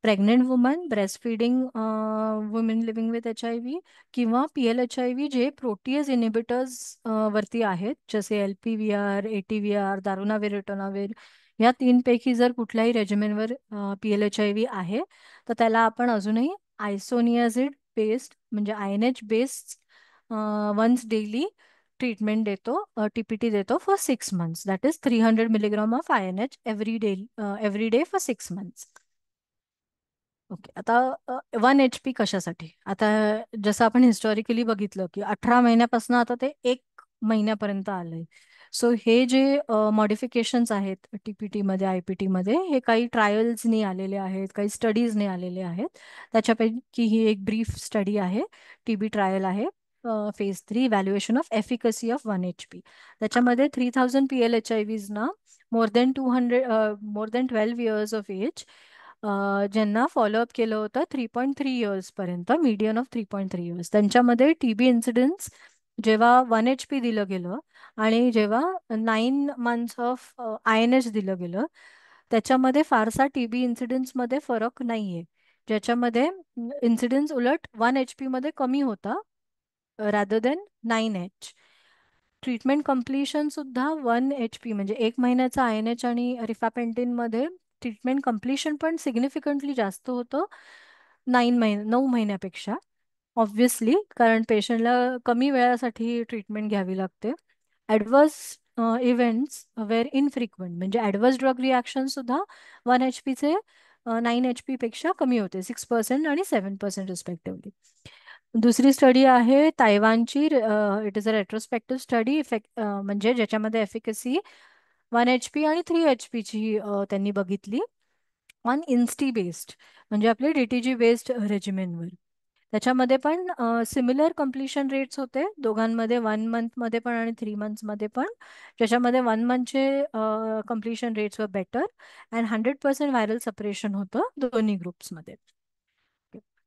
pregnant woman, breast feeding women living with HIV, किंवा PLHIV जे प्रोटीएज इनिबिटर्स वरती आहेत, जसे LPVR, ATVR, दारुनावीर, रिटोनावीर, या 3 पैकी जर कुठल्याही रेजिमेनवर PLHIV आहे तर त्याला आपण अजूनही आयसोनियाझिड बेस्ड म्हणजे INH based once daily treatment देतो, TPT देतो for 6 months. That is 300 mg of INH every day for 6 months. Okay, आता 1 HP कशासाठी? आता जसं आपण हिस्टॉरिकली बघितलं की 18 महिन्यापासून आता ते 1 महिन्यापर्यंत आलंय. सो हे जे मॉडिफिकेशन्स आहेत TPT मध्ये, IPT मध्ये, हे काही ट्रायल्सनी आलेले आहेत, काही स्टडीजने आलेले आहेत. त्याच्यापैकी ही एक ब्रीफ स्टडी आहे, TB ट्रायल आहे. Phase 3 evaluation of efficacy of 1 HP. त्याच्यामध्ये 3000 PLHIVs ना more than 12 years of age ज्यांना फॉलोअप केलं होतं 3.3 इयर्स पर्यंत, मीडियन ऑफ 3.3 इयर्स. त्यांच्यामध्ये टीबी इन्सिडेन्स जेव्हा 1 HP दिलं गेलं आणि जेव्हा 9 मंथ्स ऑफ INH दिलं गेलं, त्याच्यामध्ये फारसा टीबी इन्सिडेन्समध्ये फरक नाहीये. ज्याच्यामध्ये इन्सिडेन्स उलट 1 HP मध्ये कमी होता rather than 9H. Treatment completion सुद्धा 1 HP म्हणजे 1 महिन्याचा INH आणि रिफॅपेंटिन मध्ये ट्रीटमेंट कम्प्लिशन पण सिग्निफिकंटली जास्त होतं 9 महिन्यापेक्षा. ऑब्व्हियसली, कारण पेशंटला कमी वेळासाठी ट्रीटमेंट घ्यावी लागते. ॲडवर्स इव्हेंट्स वेर इनफ्रिक्वेंट, म्हणजे ॲडवर्स ड्रग रिॲक्शन सुद्धा 1 HP चे 9 HP पेक्षा कमी होते, 6% आणि 7% रिस्पेक्टिव्हली. दुसरी स्टडी आहे तायवानची. It is a retrospective study, म्हणजे ज्याच्यामध्ये एफिकसी 1 HP आणि 3 HP ची त्यांनी बघितली ऑन इन्स्टी बेस्ड, म्हणजे आपले DTG बेस्ड रेजिमेनवर. त्याच्यामध्ये पण सिमिलर कम्प्लिशन रेट्स होते दोघांमध्ये, 1 मंथमध्ये पण आणि 3 मंथ्समध्ये पण. ज्याच्यामध्ये 1 मंथचे completion rates were better and 100% viral suppression होतं दोन्ही ग्रुप्समध्ये.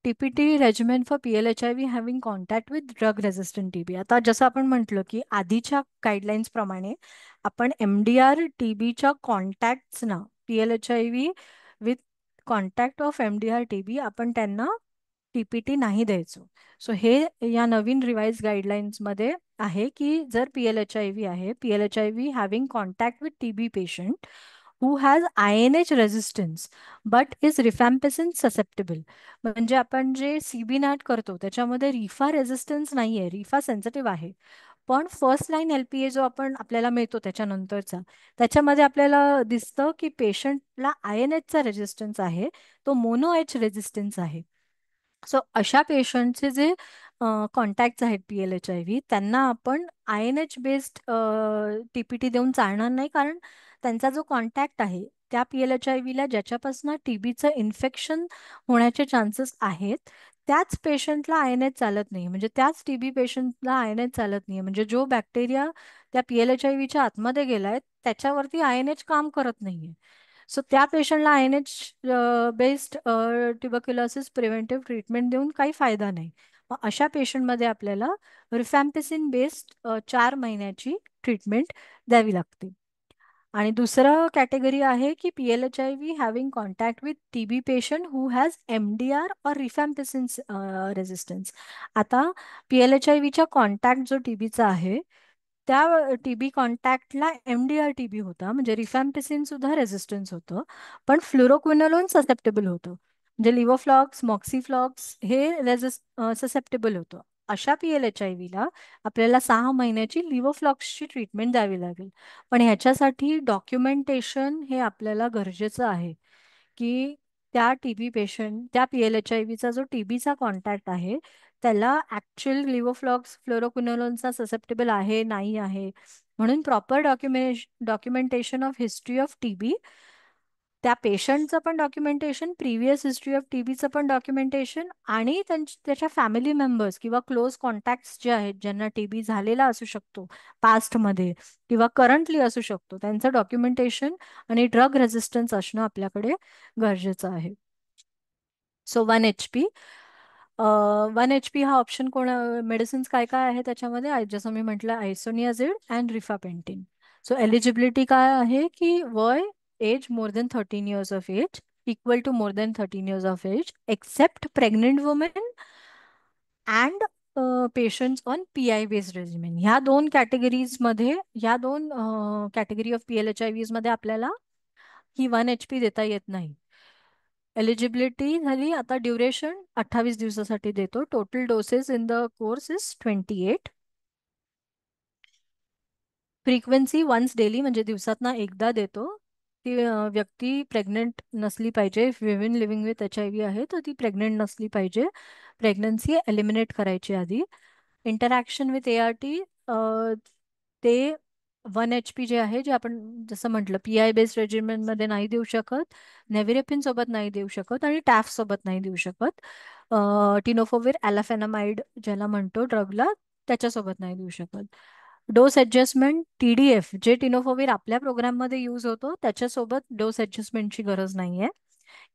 TPT regimen for PLHIV having contact with drug resistant TB. आता जसं आपण म्हटलं की आधीच्या गाईडलाईन्स प्रमाणे आपण MDR TBच्या कॉन्टॅक्ट्सना, PLHIV with contact of MDR TB, आपण त्यांना TPT नाही द्यायचो. सो हे या नवीन रिवाइज गाईडलाईन्समध्ये आहे की जर PLHIV आहे, PLHIV having contact with TB patient who has INH resistance but is rifampicin susceptible, म्हणजे आपण जे CB-NAT करतो त्याच्यामध्ये रिफा रेझिस्टन्स नाहीये, रिफा सेन्सिटिव्ह आहे. पण फर्स्ट लाईन LPA जो आपल्याला मिळतो त्याच्यानंतरचा, त्याच्यामध्ये आपल्याला दिसतं की पेशंटला INHचा रेजिस्टन्स आहे, तो मोनो H रेजिस्टन्स आहे. सो अशा पेशंटचे जे कॉन्टॅक्ट आहेत PLHIV, त्यांना आपण INH बेस्ड TPT देऊन चालणार नाही, कारण त्यांचा जो कॉन्टॅक्ट आहे त्या PLHIVला ज्याच्यापासून TBचं इन्फेक्शन होण्याचे चान्सेस आहेत, त्याच पेशंटला INH चालत नाही, म्हणजे त्याच TB पेशंटला INH चालत नाही. म्हणजे जो बॅक्टेरिया त्या PLHIVच्या आतमध्ये गेलाय त्याच्यावरती INH काम करत नाहीये. सो त्या पेशंटला INH based tuberculosis preventive treatment देऊन काही फायदा नाही. मग अशा पेशंटमध्ये आपल्याला रिफॅम्पिसिन बेस्ड 4 महिन्याची ट्रीटमेंट द्यावी लागते. आणि दुसरं कॅटेगरी आहे की PLHIV having contact with TB patient who has MDR और रिफॅम्पिसिन रेजिस्टन्स. आता PLHIVच्या कॉन्टॅक्ट जो TBचा आहे त्या TB कॉन्टॅक्टला MDR TB होता, म्हणजे रिफॅम्पिसिन सुद्धा रेजिस्टन्स होतं, पण फ्लुरोक्विनोलोन ससेप्टेबल होतं, म्हणजे लिव्होफ्लॉक्स, मॉक्सिफ्लॉक्स हे ससेप्टेबल होतं. अशा PLHIVला आपल्याला 6 महिन्याची लिव्होफ्लॉक्सची ट्रीटमेंट द्यावी लागेल. पण ह्याच्यासाठी डॉक्युमेंटेशन हे आपल्याला गरजेचं आहे की त्या TB पेशंट, त्या PLHIVचा जो TBचा कॉन्टॅक्ट आहे त्याला ऍक्च्युअल लिव्होफ्लॉक्स फ्लोरोक्विनोलोनचा ससेप्टेबल आहे नाही आहे. म्हणून proper documentation of history of TB, त्या पेशंटचं पण डॉक्युमेंटेशन, प्रिव्हियस हिस्ट्री ऑफ TBचं पण डॉक्युमेंटेशन, आणि त्याच्या फॅमिली मेंबर्स किंवा क्लोज कॉन्टॅक्ट्स जे आहेत ज्यांना TB झालेला असू शकतो पास्टमध्ये किंवा करंटली असू शकतो, त्यांचं डॉक्युमेंटेशन आणि ड्रग रेझिस्टन्स असणं आपल्याकडे गरजेचं आहे. So 1 HP. 1 HP हा ऑप्शन मेडिसिन्स काय काय आहे त्याच्यामध्ये, जसं मी म्हटलं, isoniazid and rifapentine. So eligibility काय आहे की वय, age more than 13 years of age, equal to more than 13 years of age, except pregnant women and patients on PI based regimen. ह्या दोन कॅटेगरीजमध्ये, ह्या दोन कॅटेगरी ऑफ PLHIVs मध्ये आपल्याला ही 1 HP देता येत नाही. एलिजिबिलिटी झाली. आता ड्युरेशन 28 दिवसासाठी देतो. Total doses in the course is 28. Frequency once daily, म्हणजे दिवसातना एकदा देतो. ती व्यक्ती प्रेग्नेंट नसली पाहिजे. If women living with HIV आहे तर ती प्रेग्नेंट नसली पाहिजे. प्रेग्नन्सी एलिमिनेट करायची आधी. इंटरॅक्शन विथ ART ते 1 HP जे आहे, जे आपण जसं म्हटलं PI बेस्ड रेजिमेंट मध्ये नाही देऊ शकत, नेव्हिरेपिन सोबत नाही देऊ शकत आणि टॅफ सोबत नाही देऊ शकत. टिनोफोविर, अॅलाफेनामाइड ज्याला म्हणतो ड्रगला, त्याच्यासोबत नाही देऊ शकत. डोस ॲडजस्टमेंट TDF जे टिनोफोविर आपल्या प्रोग्राममध्ये यूज होतो त्याच्यासोबत डोस ॲडजस्टमेंटची गरज नाही आहे.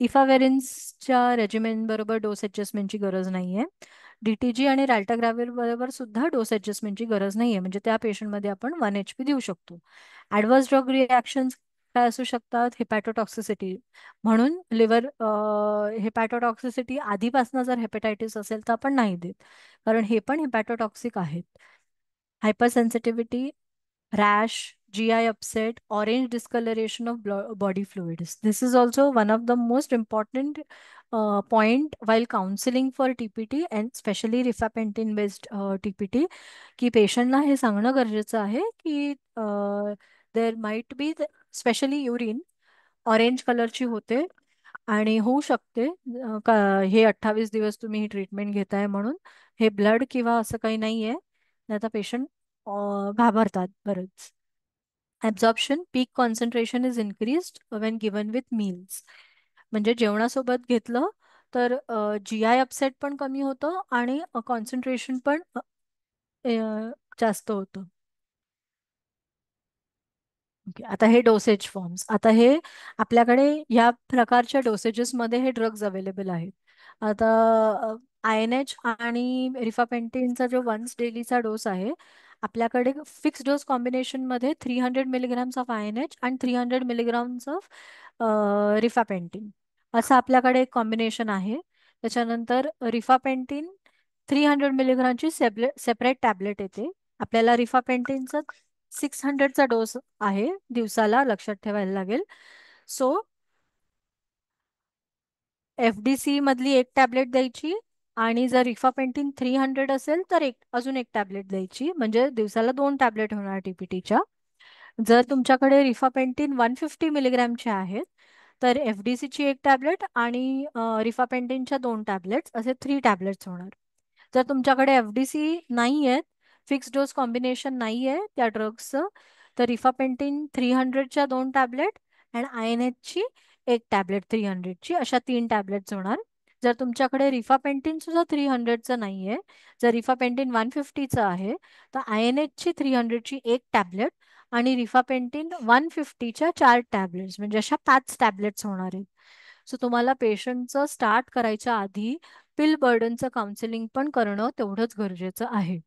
इफावेरिन्सच्या रेजिमेन बरोबर डोस ॲडजस्टमेंटची गरज नाही आहे. DTG आणि रॅल्टाग्राविर बरोबर सुद्धा डोस ॲडजस्टमेंटची गरज नाही आहे, म्हणजे त्या पेशंटमध्ये आपण 1 HP देऊ शकतो. ॲडव्हर्स ड्रग रिॲक्शन्स काय असू शकतात? हेपॅटोटॉक्सिसिटी. म्हणून लिव्हर हेपॅटोटॉक्सिसिटी आधीपासून जर हेपेटायटिस असेल तर आपण नाही देत, कारण हे पण हेपॅटोटॉक्सिक आहेत. हायपरसेन्सिटिव्हिटी, rash, GI upset, orange discoloration of body fluids. This is also one of the most important point while counseling for TPT and especially rifampicin based TPT, की पेशंटला हे सांगणं गरजेचं आहे की there might be specially urine orange कलरची होते आणि होऊ शकते हे 28 दिवस तुम्ही ही ट्रीटमेंट घेताय म्हणून हे ब्लड किंवा असं काही नाहीये, आता पेशंट घाबरतात बरेच. Absorption peak concentration is increased Wien given with meals. म्हणजे जेवणासोबत घेतलं तर GI अपसेट पण कमी होतं आणि कॉन्सन्ट्रेशन पण जास्त होतं. ओके, आता हे डोसेज फॉर्म्स. आता हे आपल्याकडे या प्रकारच्या डोसेजेसमध्ये हे ड्रग्ज अवेलेबल आहेत. आता INH आणि रिफापेंटिनचा जो वन्स डेलीचा डोस आहे, आपल्याकडे फिक्स डोस कॉम्बिनेशनमध्ये 300 mg ऑफ INH आणि 300 mg ऑफ रिफापेंटिन असं आपल्याकडे एक कॉम्बिनेशन आहे. त्याच्यानंतर रिफापेंटिन 300 mg सेपरेट टॅबलेट येते. आपल्याला रिफापेंटिनचं 600चा डोस आहे दिवसाला, लक्षात ठेवायला लागेल. सो FDC मधली एक टॅबलेट द्यायची आणि जर रिफापेंटिन 300 असेल तर अजून एक टॅबलेट द्यायची, म्हणजे दिवसाला 2 टॅबलेट होणार TPTच्या. जर तुमच्याकडे रिफापेंटिन 150 mg आहेत तर FDCची एक टॅबलेट आणि रिफापेंटिनच्या 2 टॅबलेट्स असे 3 टॅबलेट्स होणार. जर तुमच्याकडे FDC नाही आहेत, फिक्स डोस कॉम्बिनेशन नाही आहे त्या ड्रग्सचं, तर रिफापेंटिन 300च्या 2 टॅबलेट आणि INHची एक टॅबलेट 300ची अशा 3 टॅबलेट्स होणार. जर तुमच्याकडे रिफापेंटिन सुद्धा 300चं नाही आहे, जर रिफापेंटिन 150चं आहे तर INHची 300ची एक टॅबलेट आणि रिफापेंटिन 150च्या 4 टॅबलेट्स, म्हणजे अशा 5 टॅबलेट्स होणार आहेत. सो तुम्हाला पेशंटचं स्टार्ट करायच्या आधी पिल बर्डनचं काउन्सिलिंग पण करणं तेवढंच गरजेचं आहे.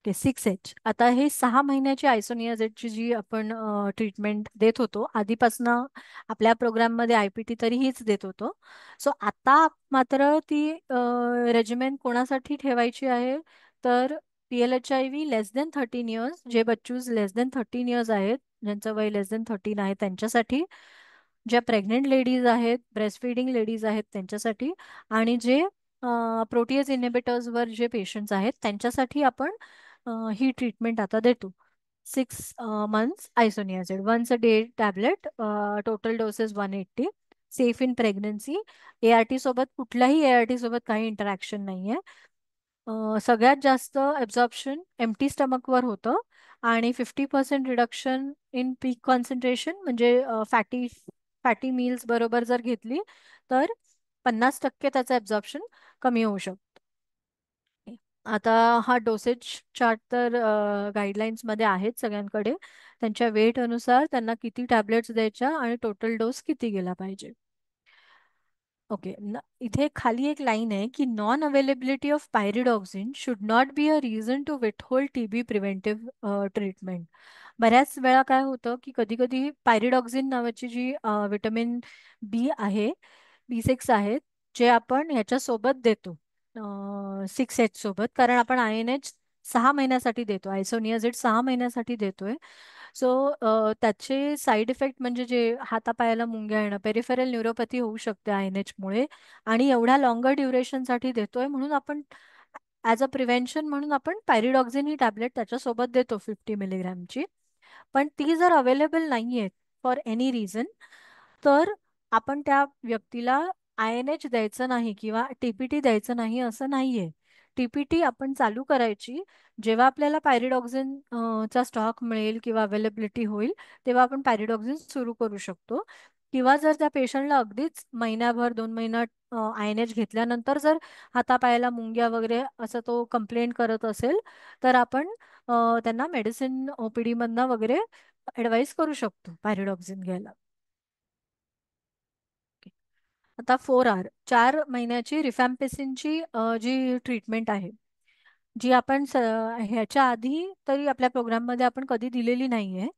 6H. आता हे 6 महिन्याची आयसोनियाझेटची जी आपण ट्रीटमेंट देत होतो आधीपासनं आपल्या प्रोग्राममध्ये IPT तरी हीच देत होतो. सो आता मात्र ती रेजिमेन कोणासाठी ठेवायची आहे तर PLHIV <13 years जे बच्चूज <13 years आहेत, ज्यांचं वय <13 आहे त्यांच्यासाठी, ज्या प्रेग्नेंट लेडीज आहेत, ब्रेस्ट फीडिंग लेडीज आहेत त्यांच्यासाठी, आणि जे प्रोटीएज इनहिबिटर्सवर जे पेशंट्स आहेत त्यांच्यासाठी आपण ही ट्रीटमेंट आता देतो. 6 months isoniazid once a day tablet, total doses 180, safe in pregnancy. ART सोबत कुठल्याही ART सोबत काही इंटरॅक्शन नाहीये. सगळ्यात जास्त ॲब्झॉर्प्शन एम्प्टी स्टमकवर होतं आणि 50% रिडक्शन इन पीक कॉन्सन्ट्रेशन, म्हणजे फॅटी फॅटी मील्स बरोबर जर घेतली तर 50% त्याचं ॲब्झॉर्प्शन कमी होऊ शकतं. आता हा डोसेज चार्ट तर गाईडलाईन्समध्ये आहेत सगळ्यांकडे, त्यांच्या वेट अनुसार त्यांना किती टॅबलेट्स द्यायच्या आणि टोटल डोस किती गेला पाहिजे. ओके, इथे खाली एक लाईन आहे की non availability of pyridoxine should not be a reason to withhold TB preventive treatment. बऱ्याच वेळा काय होतं की कधी कधी पायरिडॉक्सिन नावाची जी विटामिन B आहे, B6 आहेत, जे आपण ह्याच्यासोबत देतो 6H सोबत, कारण आपण INH 6 महिन्यासाठी देतो, आयसोनियाझिड 6 महिन्यासाठी देतोय. सो त्याचे साईड इफेक्ट म्हणजे जे हातापायाला मुंग्या येणं, पेरिफेरल न्यूरोपॅथी होऊ शकते INH मुळे, आणि एवढ्या लॉंगर ड्युरेशनसाठी देतोय म्हणून आपण ॲज अ प्रिव्हेन्शन म्हणून आपण पायरिडॉक्सिन ही टॅबलेट त्याच्यासोबत देतो 50 mg. पण ती जर अवेलेबल नाही आहे फॉर एनी रिझन तर आपण त्या व्यक्तीला INH द्यायचं नाही किंवा TPT द्यायचं नाही असं नाहीये. TPT आपण चालू करायची जेव्हा आपल्याला पायरिडॉक्सिन चा स्टॉक मिळेल किंवा अवेलेबिलिटी होईल तेव्हा आपण पायरिडॉक्सिन सुरू करू शकतो. किंवा जर त्या पेशंटला अगदीच महिन्याभर 2 महिन्यात INH घेतल्यानंतर जर हातापायाला मुंग्या वगैरे असं तो कंप्लेंट करत असेल, तर आपण त्यांना मेडिसिन OPD मधनं वगैरे ऍडवाइस करू शकतो पॅरिडॉक्सिन घ्यायला. आता 4 आर 4 महिन्याची रिफॅम्पिसिनची जी ट्रीटमेंट आहे, जी आपण ह्याच्या आधी तरी आपल्या प्रोग्राममध्ये आपण कधी दिलेली नाहीये.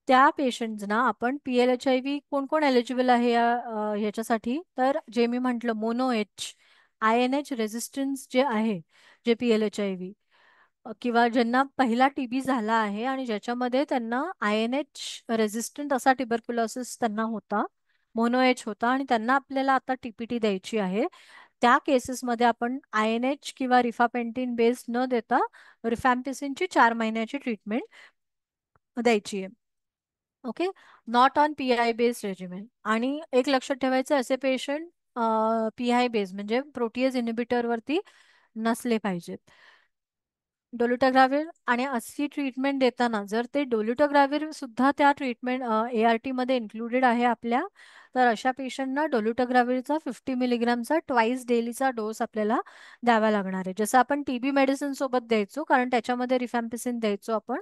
त्या पेशंट्सना आपण PLHIV कोण कोण एलिजिबल आहे ह्याच्यासाठी, तर जे मी म्हंटल मोनो एच INH रेझिस्टन्स जे आहे, जे PLHIV किंवा ज्यांना पहिला TB झाला आहे आणि ज्याच्यामध्ये त्यांना INH रेझिस्टंट असा ट्युबरक्युलोसिस त्यांना होता, मोनो एच होता, आणि त्यांना आपल्याला आता TPT द्यायची आहे. त्या केसेसमध्ये आपण INH किंवा रिफापेंटिन बेस्ड न देता रिफॅम्पिसिनची 4 महिन्याची ट्रीटमेंट द्यायची आहे. Okay, not on PI based regimen. आणि एक लक्षात ठेवायचं, असे पेशंट PI बेस्ड म्हणजे प्रोटीएज इनिबिटर वरती नसले पाहिजेत. डोलुटाग्राव्हिर आणि अशी ट्रीटमेंट देताना जर ते डोलुटाग्राव्हिर सुद्धा त्या ट्रीटमेंट ART मध्ये इन्क्लुडेड आहे आपल्या, तर अशा पेशंटना डोलुटाग्राव्हिरचा 50 मिलीग्रामचा ट्वाइस डेलीचा डोस आपल्याला द्यावा लागणार आहे. जसं आपण TB मेडिसिन सोबत द्यायचो, कारण त्याच्यामध्ये रिफॅम्पिसिन द्यायचो आपण,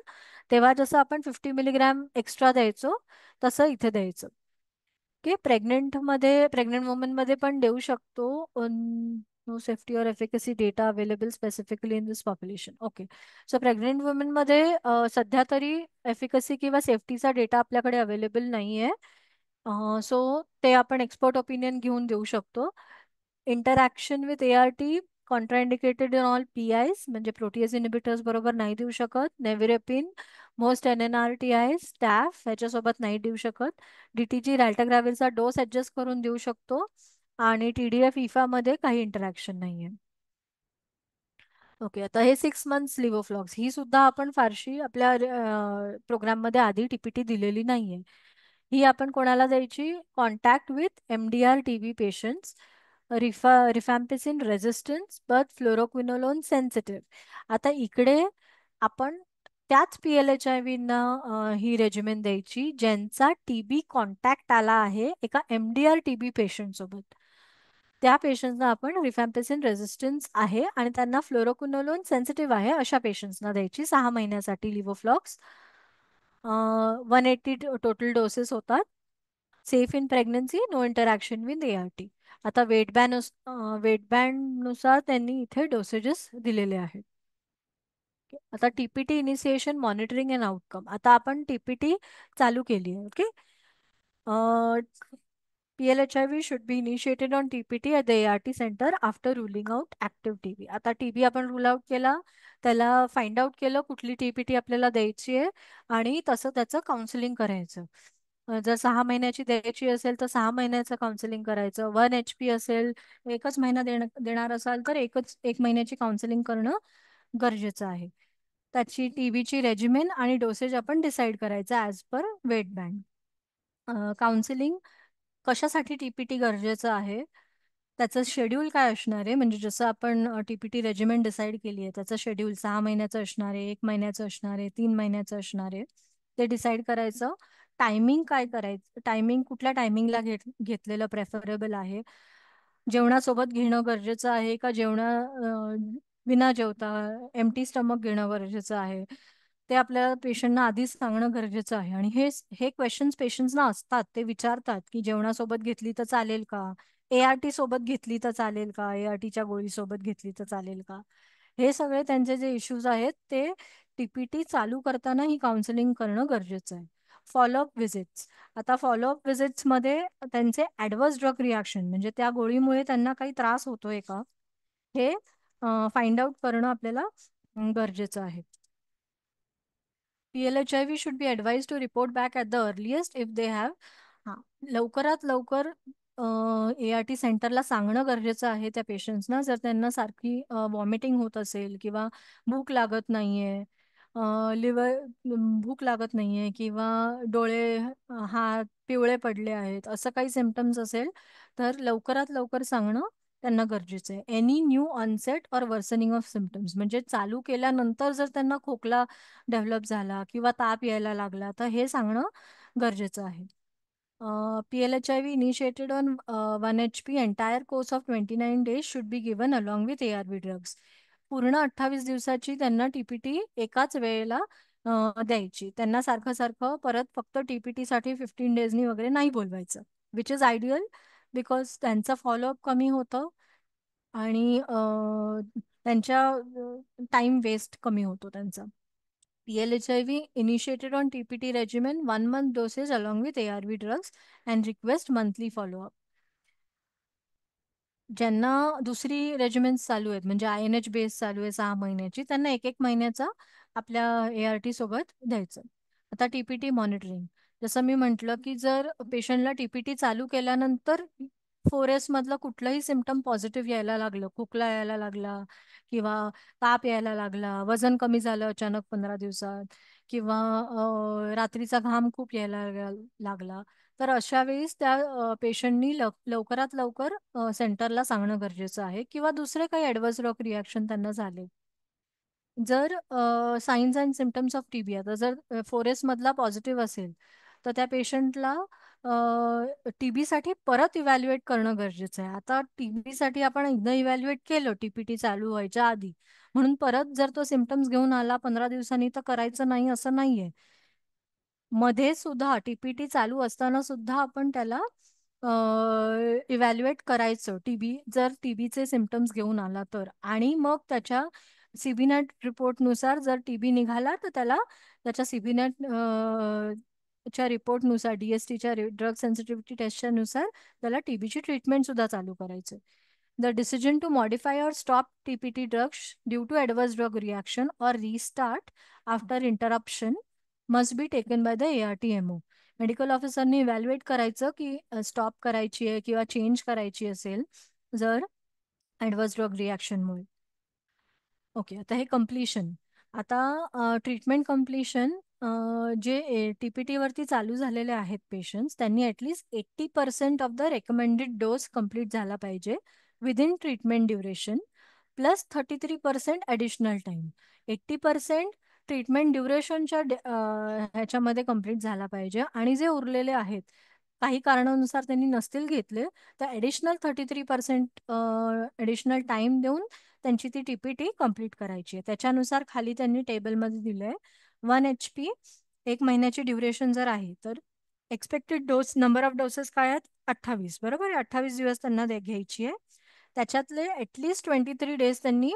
तेव्हा जसं आपण 50 मिलीग्राम एक्स्ट्रा द्यायचो तसं इथे द्यायचं. ओके, प्रेग्नेंट वुमनमध्ये पण देऊ शकतो. No safety or efficacy data available specifically in this population. Okay, so pregnant वुमनमध्ये सध्या तरी एफिकसी किंवा सेफ्टीचा डेटा आपल्याकडे अवेलेबल नाहीये. सो ते आपण एक्सपर्ट ओपिनियन घेऊन देऊ शकतो. Interaction with ART contraindicated in all PIs, म्हणजे प्रोटीएज इनिबिटर्स बरोबर नाही देऊ शकत. नेव्हिरेपिन, मोस्ट NNRTI, स्टॅफ ह्याच्यासोबत नाही देऊ शकत. DTG रॅल्टाग्राव्हिरचा डोस ऍडजस्ट करून देऊ शकतो. आणि TDF IFA मध्ये काही इंटरॅक्शन नाहीये. ओके, आता हे 6 मंथ्स लिव्होफ्लॉक्स ही सुद्धा आपण फारशी आपल्या प्रोग्राममध्ये आधी TPT दिलेली नाहीये. ही आपण कोणाला द्यायची? Contact with MDR TB patients, rifampicin resistance but fluoroquinolone sensitive. आता इकडे आपण त्याच PLHIV ना ही रेजिमेन द्यायची ज्यांचा TB कॉन्टॅक्ट आला आहे एका MDR TB पेशंट सोबत. त्या पेशंट्सना आपण रिफॅम्पिसिन रेझिस्टन्स आहे आणि त्यांना फ्लोरोक्विनोलोन सेन्सिटिव्ह आहे अशा पेशंट्सना द्यायची 6 महिन्यासाठी लिव्होफ्लॉक्स. 180 टोटल डोसेस होतात. Safe in pregnancy, no interaction with ART. आता वेट बँड नुसार त्यांनी इथे डोसेजेस दिलेले आहेत. आता TPT initiation, monitoring and outcome. आता आपण TPT चालू केली आहे. Okay, PLHIV should be initiated on TPT at the ART center after ruling out active TB. आता TB आपण रूल आउट केला, त्याला फाइंड आउट केलं कुठली TPT आपल्याला द्यायची आहे आणि तसं त्याचं काउन्सिलिंग करायचं. जर 6 महिन्याची द्यायची असेल तर 6 महिन्याचं काउन्सिलिंग करायचं. 1 HP असेल, एकच महिना देणार असाल तर एक महिन्याची काउन्सिलिंग करणं गरजेचं आहे. त्याची TBची रेजिमेन आणि डोसेज आपण डिसाईड करायचं as per weight band. Counselling कशासाठी TPT गरजेचं आहे, त्याचं शेड्यूल काय असणार आहे, म्हणजे जसं आपण TPT रेजिमेंट डिसाईड केली आहे त्याचं शेड्यूल 6 महिन्याचं असणार आहे, 1 महिन्याचं असणार आहे, 3 महिन्याचं असणार आहे, ते डिसाईड करायचं. टायमिंग काय करायचं, टायमिंग कुठल्या टायमिंगला घेतलेलं प्रेफरेबल आहे, जेवणासोबत घेणं गरजेचं आहे का विना जेवता एम्प्टी स्टमक घेणं गरजेचं आहे, ते आपल्या पेशंटना आधीच सांगणं गरजेचं आहे. आणि हे क्वेश्चन्स पेशंट्सना असतात, ते विचारतात की जेवणासोबत घेतली तर चालेल का, ART सोबत घेतली तर चालेल का, ARTच्या गोळीसोबत घेतली तर चालेल का. हे सगळे त्यांचे जे इश्यूज आहेत ते TPT चालू करताना ही काउन्सिलिंग करणं गरजेचं आहे. Follow up visits. आता फॉलोअप व्हिजिट्स मध्ये त्यांचे ऍडव्हर्स ड्रग रिॲक्शन, म्हणजे त्या गोळीमुळे त्यांना काही त्रास होतोय का, हे फाइंड आउट करणं आपल्याला गरजेचं आहे. PLHIV should be advised to report back at the earliest if they have. हां, लवकरात लवकर ART सेंटरला सांगणं गरजेचं आहे त्या पेशंट्सना, जर त्यांना सारखी वॉमिटिंग होत असेल किंवा भूक लागत नाहीये, लिव्हर भूक लागत नाहीये किंवा डोळे हात पिवळे पडले आहेत, असं काही सिम्पटम्स असेल तर लवकरात लवकर सांगणं त्यांना गरजेचं आहे. एनी न्यू ऑनसेट और वर्सनिंग ऑफ सिम्पटम्स, म्हणजे चालू केल्यानंतर जर त्यांना खोकला डेव्हलप झाला किंवा ताप यायला लागला तर हे सांगणं गरजेचं आहे. PLHIV initiated on 1 HP entire course of 29 days should be given along with ARV drugs. पूर्ण 28 दिवसाची त्यांना टीपीटी एकाच वेळेला द्यायची. त्यांना सारखं सारखं परत फक्त टीपीटी साठी 15 डेजनी वगैरे नाही बोलवायचं, विच इज आयडियल बिकॉज त्यांचं फॉलोअप कमी होतं आणि त्यांच्या टाइम वेस्ट कमी होतो त्यांचा. PLHIV initiated on TPT regimen 1 month dosage along with ARV drugs and request monthly follow-up. ज्यांना दुसरी रेजिमेंट्स चालू आहेत म्हणजे INH बेस चालू आहे 6 महिन्याची, त्यांना 1-1 महिन्याचा आपल्या ART सोबत द्यायचं. आता टीपीटी मॉनिटरिंग, जसं मी म्हटलं की जर पेशंटला टीपीटी चालू केल्यानंतर 4S मधलं कुठलंही सिम्पटम पॉझिटिव्ह यायला लागलं, खोकला यायला लागला किंवा ताप यायला लागला, वजन कमी झालं अचानक 15 दिवसात किंवा रात्रीचा घाम खूप यायला लागला, तर अशा वेळेस त्या पेशंटनी लवकरात लवकर सेंटरला सांगणं गरजेचं आहे किंवा दुसरे काही ॲडव्हर्स रॉक रिॲक्शन त्यांना झाले. जर science and symptoms of TB, आता जर 4S मधला पॉझिटिव्ह असेल तर त्या पेशंटला टीबीसाठी परत इव्हॅल्युएट करणं गरजेचं आहे. आता टीबीसाठी आपण एकदा इव्हॅल्युएट केलं टीपीटी चालू व्हायच्या आधी, म्हणून परत जर तो सिम्पटम्स घेऊन आला 15 दिवसांनी तर करायचं नाही असं नाहीये. मध्ये सुद्धा टीपीटी चालू असताना सुद्धा आपण त्याला इव्हॅल्युएट करायचं, जर टीबीचे सिम्पटम्स घेऊन आला तर. आणि मग त्याच्या सीबीनॅट रिपोर्टनुसार जर टीबी निघाला तर त्याला त्याच्या सीबीनॅट च्या रिपोर्टनुसार, DSTच्या ड्रग सेन्सिटिव्हिटी टेस्टच्या नुसार त्याला टीबीची ट्रीटमेंट सुद्धा चालू करायचं. The decision to modify or stop TPT drugs due to adverse drug reaction or restart after interruption must be taken by the ARTMO. Medical ऑफिसरनी इव्हॅल्युएट करायचं की स्टॉप करायची आहे किंवा चेंज करायची असेल जर ॲडव्हर्स ड्रग रिॲक्शनमुळे. ओके, आता हे कम्प्लिशन. आता ट्रीटमेंट कम्प्लिशन, जे टीपीटी वरती चालू झालेले आहेत पेशंट्स, त्यांनी at least 80% of the recommended dose complete झाला पाहिजे within treatment duration plus 33% additional time. 80% treatment ड्युरेशनच्या ह्याच्यामध्ये कम्प्लीट झाला पाहिजे आणि जे उरलेले आहेत काही कारणानुसार त्यांनी नसतील घेतले तर ॲडिशनल 33% ॲडिशनल टाइम देऊन त्यांची ती टीपीटी कम्प्लीट करायची आहे. त्याच्यानुसार खाली त्यांनी टेबलमध्ये दिलंय 1 HP 1 महिन्याची ड्युरेशन जर आहे तर expected dose number of doses काय आहेत 28, बरोबर आहे. 28 दिवस त्यांना घ्यायची आहे. त्याच्यातले ॲटलिस्ट 23 डेज त्यांनी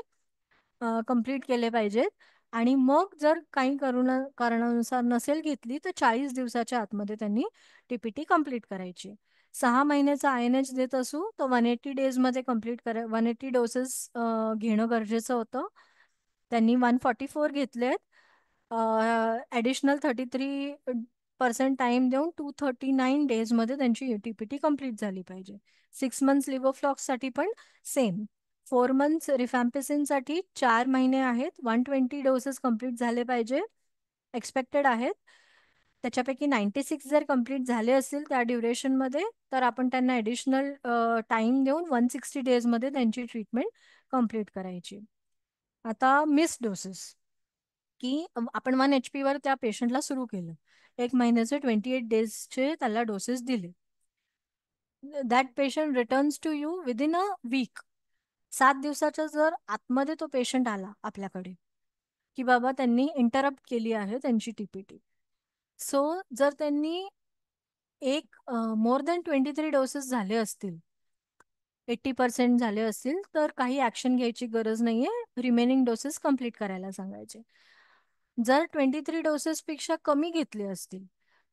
कम्प्लीट केले पाहिजेत आणि मग जर काही कारणानुसार नसेल घेतली तर 40 दिवसाच्या आतमध्ये त्यांनी टीपीटी कम्प्लीट करायची. 6 महिन्याचा INH देत असू तर 180 डेजमध्ये कम्प्लीट 180 डोसेस घेणं गरजेचं होतं. त्यांनी 144 घेतलेत. ॲडिशनल 33% टाइम देऊन 239 डेजमध्ये त्यांची टीपीटी कम्प्लीट झाली पाहिजे. 6 मंथ्स लिव्होफ्लॉक्ससाठी पण सेम. 4 मंथ्स रिफॅम्पिसिनसाठी 4 महिने आहेत, 120 डोसेस कम्प्लीट झाले पाहिजे एक्सपेक्टेड आहेत. त्याच्यापैकी 96 जर कम्प्लीट झाले असतील त्या ड्युरेशनमध्ये तर आपण त्यांना ॲडिशनल टाइम देऊन 160 डेजमध्ये त्यांची ट्रीटमेंट कम्प्लीट करायची. आता मिस डोसेस, की आपण 1 HP वर त्या पेशंटला सुरू केलं, 1 महिन्याचे 28 डेजचे त्याला डोसेस दिले. That patient returns to you within a week. 7 दिवसाच्या जर आतमध्ये तो पेशंट आला आपल्याकडे की बाबा त्यांनी इंटरप्ट केली आहे त्यांची टीपीटी, सो जर त्यांनी मोर दॅन 23 डोसेस झाले असतील, 80% झाले असतील तर काही ऍक्शन घ्यायची गरज नाहीये, रिमेनिंग डोसेस कम्प्लीट करायला सांगायचे. जर 23 डोसेस पेक्षा कमी घेतले असतील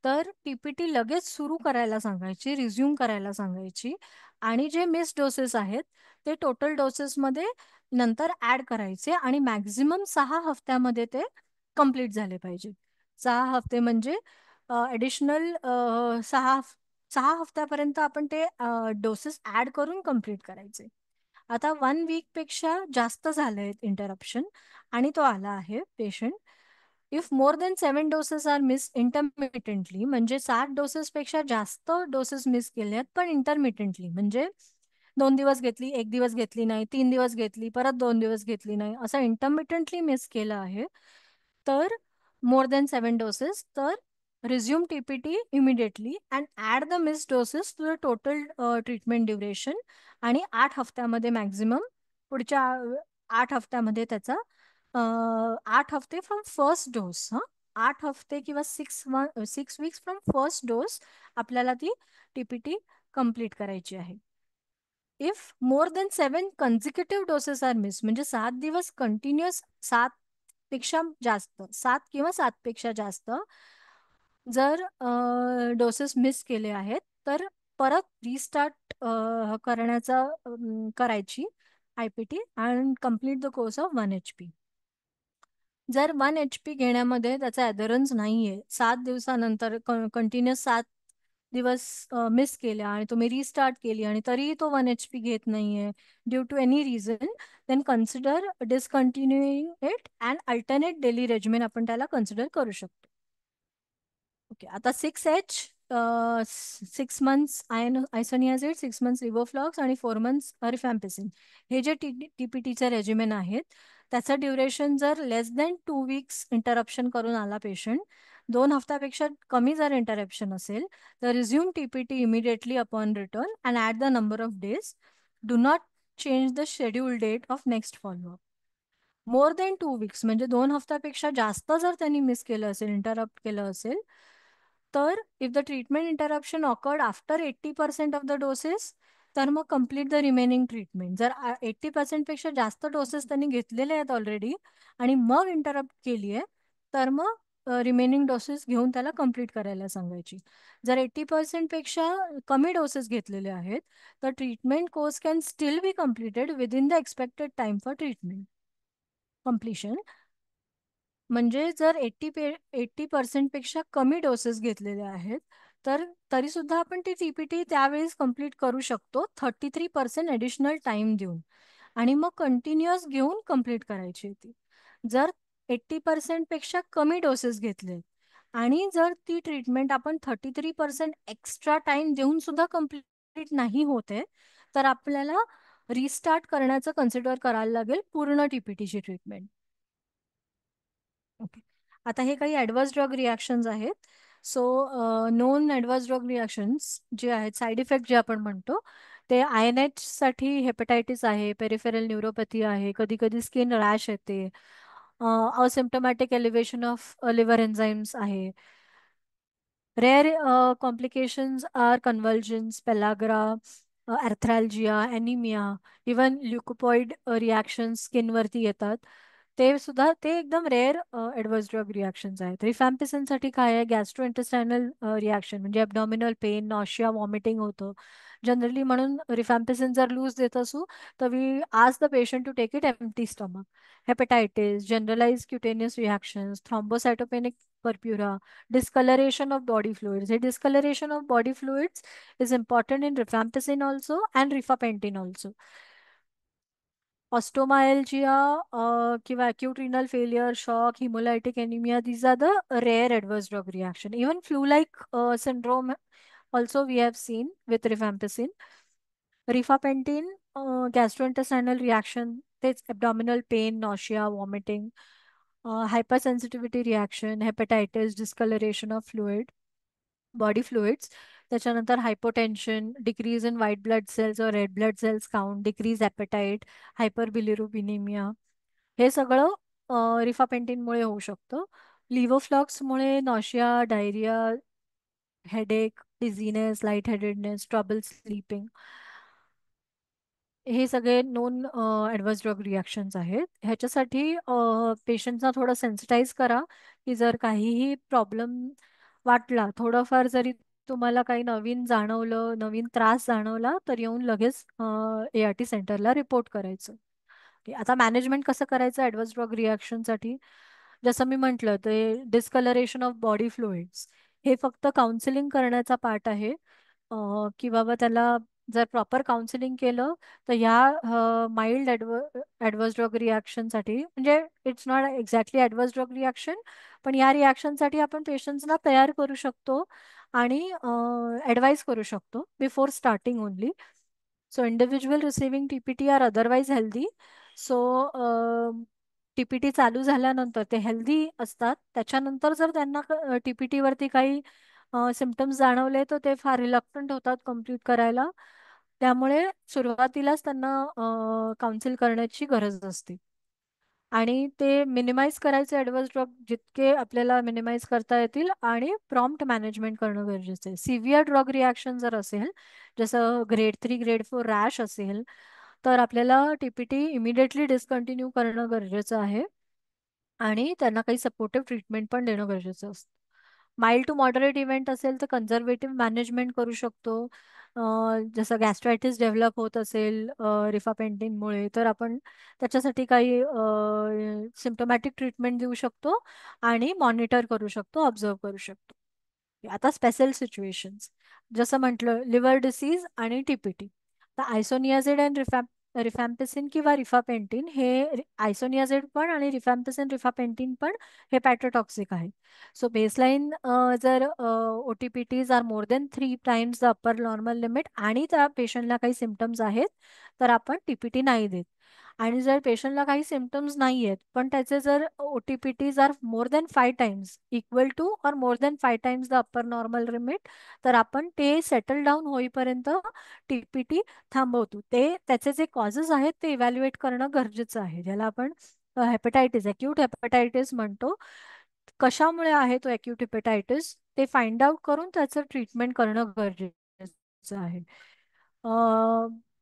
तर टीपीटी लगेच सुरू करायला सांगायची, रिझ्यूम करायला सांगायची आणि जे मिस डोसेस आहेत ते टोटल डोसेसमध्ये नंतर ऍड करायचे आणि मॅक्झिमम 6 हफ्त्यामध्ये ते कम्प्लीट झाले पाहिजे. 6 हफ्ते म्हणजे ॲडिशनल 6 हफ्त्यापर्यंत आपण ते डोसेस ऍड करून कम्प्लीट करायचे. आता 1 वीक पेक्षा जास्त झाले इंटरप्शन आणि तो आला आहे patient, if more than 7 doses are miss intermittently, म्हणजे 7 डोसेस पेक्षा जास्त डोसेस मिस केले आहेत पण इंटरमिटेंटली, म्हणजे 2 दिवस घेतली, 1 दिवस घेतली नाही, 3 दिवस घेतली, परत 2 दिवस घेतली नाही, असं इंटरमिटेंटली मिस केलं आहे तर मोर दॅन 7 डोसेस तर resume TPT immediately and add the missed doses to the total treatment duration. आणि 8 हफ्त्यामध्ये मॅक्झिमम पुढच्या 8 हफ्त्यामध्ये त्याचा 8 हफ्ते फ्रॉम फर्स्ट डोस. 8 हफ्ते किंवा 6 वीक्स फ्रॉम फर्स्ट डोस आपल्याला ती TPT कंप्लीट करायची आहे. If more than 7 consecutive doses are miss, म्हणजे 7 दिवस कंटिन्युअस, 7 किंवा 7 पेक्षा जास्त जर डोसेस मिस केले आहेत, तर परत रिस्टार्ट करण्याचा करायची IPT and complete the course of 1 HP. जर 1 HP घेण्यामध्ये त्याचा ॲडरन्स नाहीये, 7 दिवसानंतर कंटिन्युअस 7 दिवस मिस केल्या आणि तुम्ही रिस्टार्ट केली आणि तरीही तो 1 HP घेत नाहीये due to any reason, then consider discontinuing it and alternate daily regimen आपण त्याला कन्सिडर करू शकतो. ओके, आता 6H, 6 months आयसोनियाझिड, 6 months लिव्होफ्लॉक्स आणि 4 months रिफॅम्पिसिन, हे जे TPTचे रेजिमेन आहेत त्याचं ड्युरेशन जर लेस दॅन 2 weeks इंटरप्शन करून आला पेशंट, 2 हफ्त्यापेक्षा कमी जर इंटरप्शन असेल, तर resume TPT immediately upon return and at the number of days. Do not change the schedule date of next follow up. More than 2 weeks म्हणजे 2 हफ्त्यापेक्षा जास्त जर त्यांनी मिस केलं असेल, इंटरप्ट केलं असेल, तर if the treatment interruption awkward after 80% of the doses, तर मग कम्प्लीट द रिमेनिंग ट्रीटमेंट. जर 80% पेक्षा जास्त डोसेस त्यांनी घेतलेले आहेत ऑलरेडी आणि मग इंटरप्ट केली आहे, तर मग रिमेनिंग डोसेस घेऊन त्याला कम्प्लीट करायला सांगायची. जर 80%पेक्षा कमी डोसेस घेतलेले आहेत, तर treatment course can still be completed within the expected time for treatment completion. म्हणजे जर 80% पेक्षा कमी डोसेस घेतलेले आहेत, तर तरी सुद्धा आपण ती TPT त्यावेळेस कंप्लीट करू शकतो, 33% ॲडिशनल टाइम देऊन, आणि मग कंटिन्युअस घेऊन कंप्लीट करायची आहे ती. जर 80%पेक्षा कमी डोसेस घेतले आणि जर ती ट्रीटमेंट आपण 33% एक्स्ट्रा टाइम देऊन सुद्धा कंप्लीट नाही होते, तर आपल्याला रिस्टार्ट करण्याचं कन्सिडर करायला लागेल पूर्ण TPTची ट्रीटमेंट. ओके, आता हे काही ॲडव्हर्स ड्रग रिॲक्शन्स आहेत. So non adverse drug reactions जे आहेत, साईड इफेक्ट जे आपण म्हणतो, ते INH साठी हेपेटायटिस आहे, पेरिफेरल न्यूरोपॅथी आहे, कधी कधी स्किन रॅश येते, asymptomatic elevation of liver enzymes आहे. Rare complications are convulsions, pellagra, arthralgia, anaemia, even lichenoid reactions स्किनवरती येतात. ते एकदम रेअर ॲडव्हर्स ड्रग रिॲक्शन्स आहेत. रिफॅम्पिसिनसाठी काय आहे, गॅस्ट्रो इंटेस्टायनल रिॲक्शन म्हणजे ॲबडॉमिनल पेन, नॉशिया, वॉमिटिंग होतं जनरली. म्हणून रिफॅम्पिसिन जर लूज देत असू, तर we ask the patient to take it empty stomach. Hepatitis, generalize cutaneous reactions, thrombocytopenic purpura, discoloration of body fluids. The discoloration of body fluids is important in rifampicin also and rifampicin also. Osteomyalgia किंवा acute renal failure, shock, hemolytic anemia, these are the rare adverse drug reaction. Even flu-like syndrome also we have seen with rifampicin. Rifampicin, gastrointestinal reaction, that's abdominal pain, nausea, vomiting, hypersensitivity reaction, hepatitis, discoloration of body fluids. त्याच्यानंतर hypotension, decrease in white blood cells or red blood cells count, decrease appetite, hyperbilirubinaemia, हे सगळं रिफापेंटिनमुळे होऊ शकतं. लिव्होफ्लॉक्समुळे nausea, diarrhoea, headache, dizziness, light headedness, trouble sleeping, हे सगळे नोन ॲडव्हर्स ड्रग रिॲक्शन्स आहेत. ह्याच्यासाठी पेशंटना थोडं सेन्सिटाईज करा, की जर काहीही प्रॉब्लेम वाटला, थोडंफार जरी तुम्हाला काही नवीन जाणवलं, नवीन त्रास जाणवला, तर येऊन लगेच ART सेंटरला रिपोर्ट करायचं. आता मॅनेजमेंट कसं करायचं ॲडव्हर्स ड्रग रिॲक्शनसाठी, जसं मी म्हटलं, ते डिस्कलरेशन ऑफ बॉडी फ्लुइड्स हे फक्त काउन्सिलिंग करण्याचा पार्ट आहे. की बाबा त्याला जर प्रॉपर काउन्सिलिंग केलं, तर ह्या माइल्ड ॲडव्हर्स ड्रग रिॲक्शनसाठी, म्हणजे it's not exactly adverse drug reaction, पण या रिॲक्शनसाठी आपण पेशंट्सना तयार करू शकतो आणि ॲडवाईज करू शकतो before starting only. So individual receiving TPT are otherwise healthy. So TPT चालू झाल्यानंतर ते हेल्दी असतात. त्याच्यानंतर जर त्यांना टीपीटी वरती काही सिमटम्स जाणवले तर ते फार रिलक्टंट होतात कम्प्लीट करायला. त्यामुळे सुरुवातीलाच त्यांना काउन्सिल करण्याची गरज असते. आणि ते मिनिमाइज करायचे ॲडव्हर्स ड्रॉप जितके आपल्याला मिनिमाइज करता येतील, आणि प्रॉम्प्ट मॅनेजमेंट करणं गरजेचं आहे. सिव्हिअर ड्रग रिॲक्शन जर असेल, जसं ग्रेड 3 ग्रेड 4 रॅश असेल, तर आपल्याला टीपीटी इमिडिएटली डिस्कंटिन्यू करणं गरजेचं आहे. आणि त्यांना काही सपोर्टिव्ह ट्रीटमेंट पण देणं गरजेचं असतं. माइल्ड टू मॉडरेट इव्हेंट असेल तर कन्झर्वेटिव्ह मॅनेजमेंट करू शकतो. जसं गॅस्ट्रायटिस डेव्हलप होत असेल रिफापेंटिनमुळे, तर आपण त्याच्यासाठी काही सिम्टमॅटिक ट्रीटमेंट देऊ शकतो आणि मॉनिटर करू शकतो, ऑब्झर्व करू शकतो. आता स्पेशल सिच्युएशन्स, जसं म्हटलं लिव्हर डिसीज आणि टीपीटी. तर आयसोनियाझिड अँड रिफॅम्पिसिन किंवा रिफापेंटिन हे आयसोनियाझिड पण आणि रिफापेंटिन पण हेपॅटोटॉक्सिक आहे. सो बेसलाईन जर OTPTs are more than 3 times the upper normal limit आणि त्या पेशंटला काही सिमटम्स आहेत, तर आपण टीपीटी नाही देत. आणि जर पेशंटला काही सिमटम्स नाही आहेत पण त्याचे जर OTPTs are more than 5 times equal to or more than 5 times the upper normal limit, तर आपण ते सेटल डाऊन होईपर्यंत टीपीटी थांबवतो. त्याचे जे कॉजेस आहेत ते इव्हॅल्युएट करणं गरजेचं आहे, ज्याला आपण हेपेटायटिस अक्यूट हेपेटायटिस म्हणतो. कशामुळे आहे तो अक्यूट हेपेटायटिस ते फाइंड आउट करून त्याचं ट्रीटमेंट करणं गरजेचं आहे.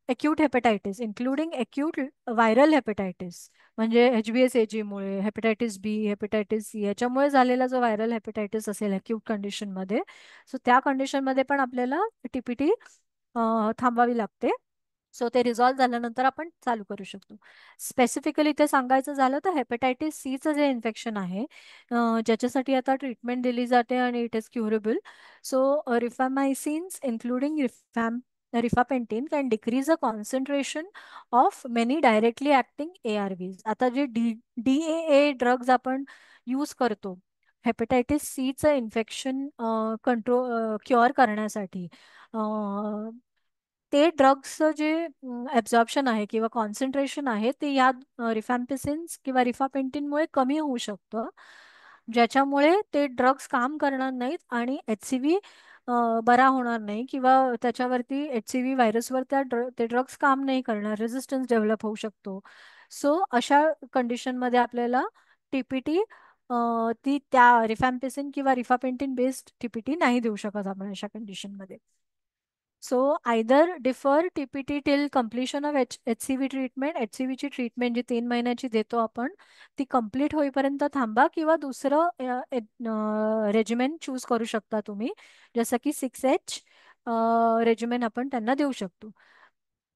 Acute hepatitis including acute viral hepatitis, म्हणजे HBsAg मुळे, हेपेटायटिस बी, हेपेटायटिस सी याच्यामुळे झालेला जो व्हायरल हेपेटायटिस असेल अक्यूट कंडिशनमध्ये, सो त्या कंडिशनमध्ये पण आपल्याला टीपीटी थांबवावी लागते. सो ते रिझॉल्व्ह झाल्यानंतर आपण चालू करू शकतो. स्पेसिफिकली ते सांगायचं झालं तर हेपेटायटिस सीचं जे इन्फेक्शन आहे, ज्याच्यासाठी आता ट्रीटमेंट दिली जाते आणि it is curable. So rifamycins including rifapentine can decrease a concentration of many directly acting ARVs. आता जे DAA ड्रग्ज आपण यूज करतो हेपेटायटिस सीचं इन्फेक्शन क्युअर करण्यासाठी, ते ड्रग्सचं जे ॲब्झॉर्प्शन आहे किंवा कॉन्सन्ट्रेशन आहे ते या रिफॅम्पिसिन्स किंवा रिफापेंटिनमुळे कमी होऊ शकतं, ज्याच्यामुळे ते ड्रग्स काम करणार नाहीत आणि HCV बरा होणार नाही, किंवा त्याच्यावरती HCV व्हायरसवर ते ड्रग्स काम नाही करणार, रेझिस्टन्स डेव्हलप होऊ शकतो. सो अशा कंडिशनमध्ये आपल्याला टीपीटी ती त्या रिफॅम्पिसिन किंवा रिफापेंटिन बेस्ड टीपीटी नाही देऊ शकत आपण अशा कंडिशनमध्ये. So either differ TPT till completion of HCV treatment. HCV ची ट्रीटमेंट जी 3 महिन्याची देतो आपण ती कम्प्लीट होईपर्यंत थांबा, किंवा दुसरं रेजिमेन चूज करू शकता तुम्ही, जसं की 6H रेजिमेन आपण त्यांना देऊ शकतो.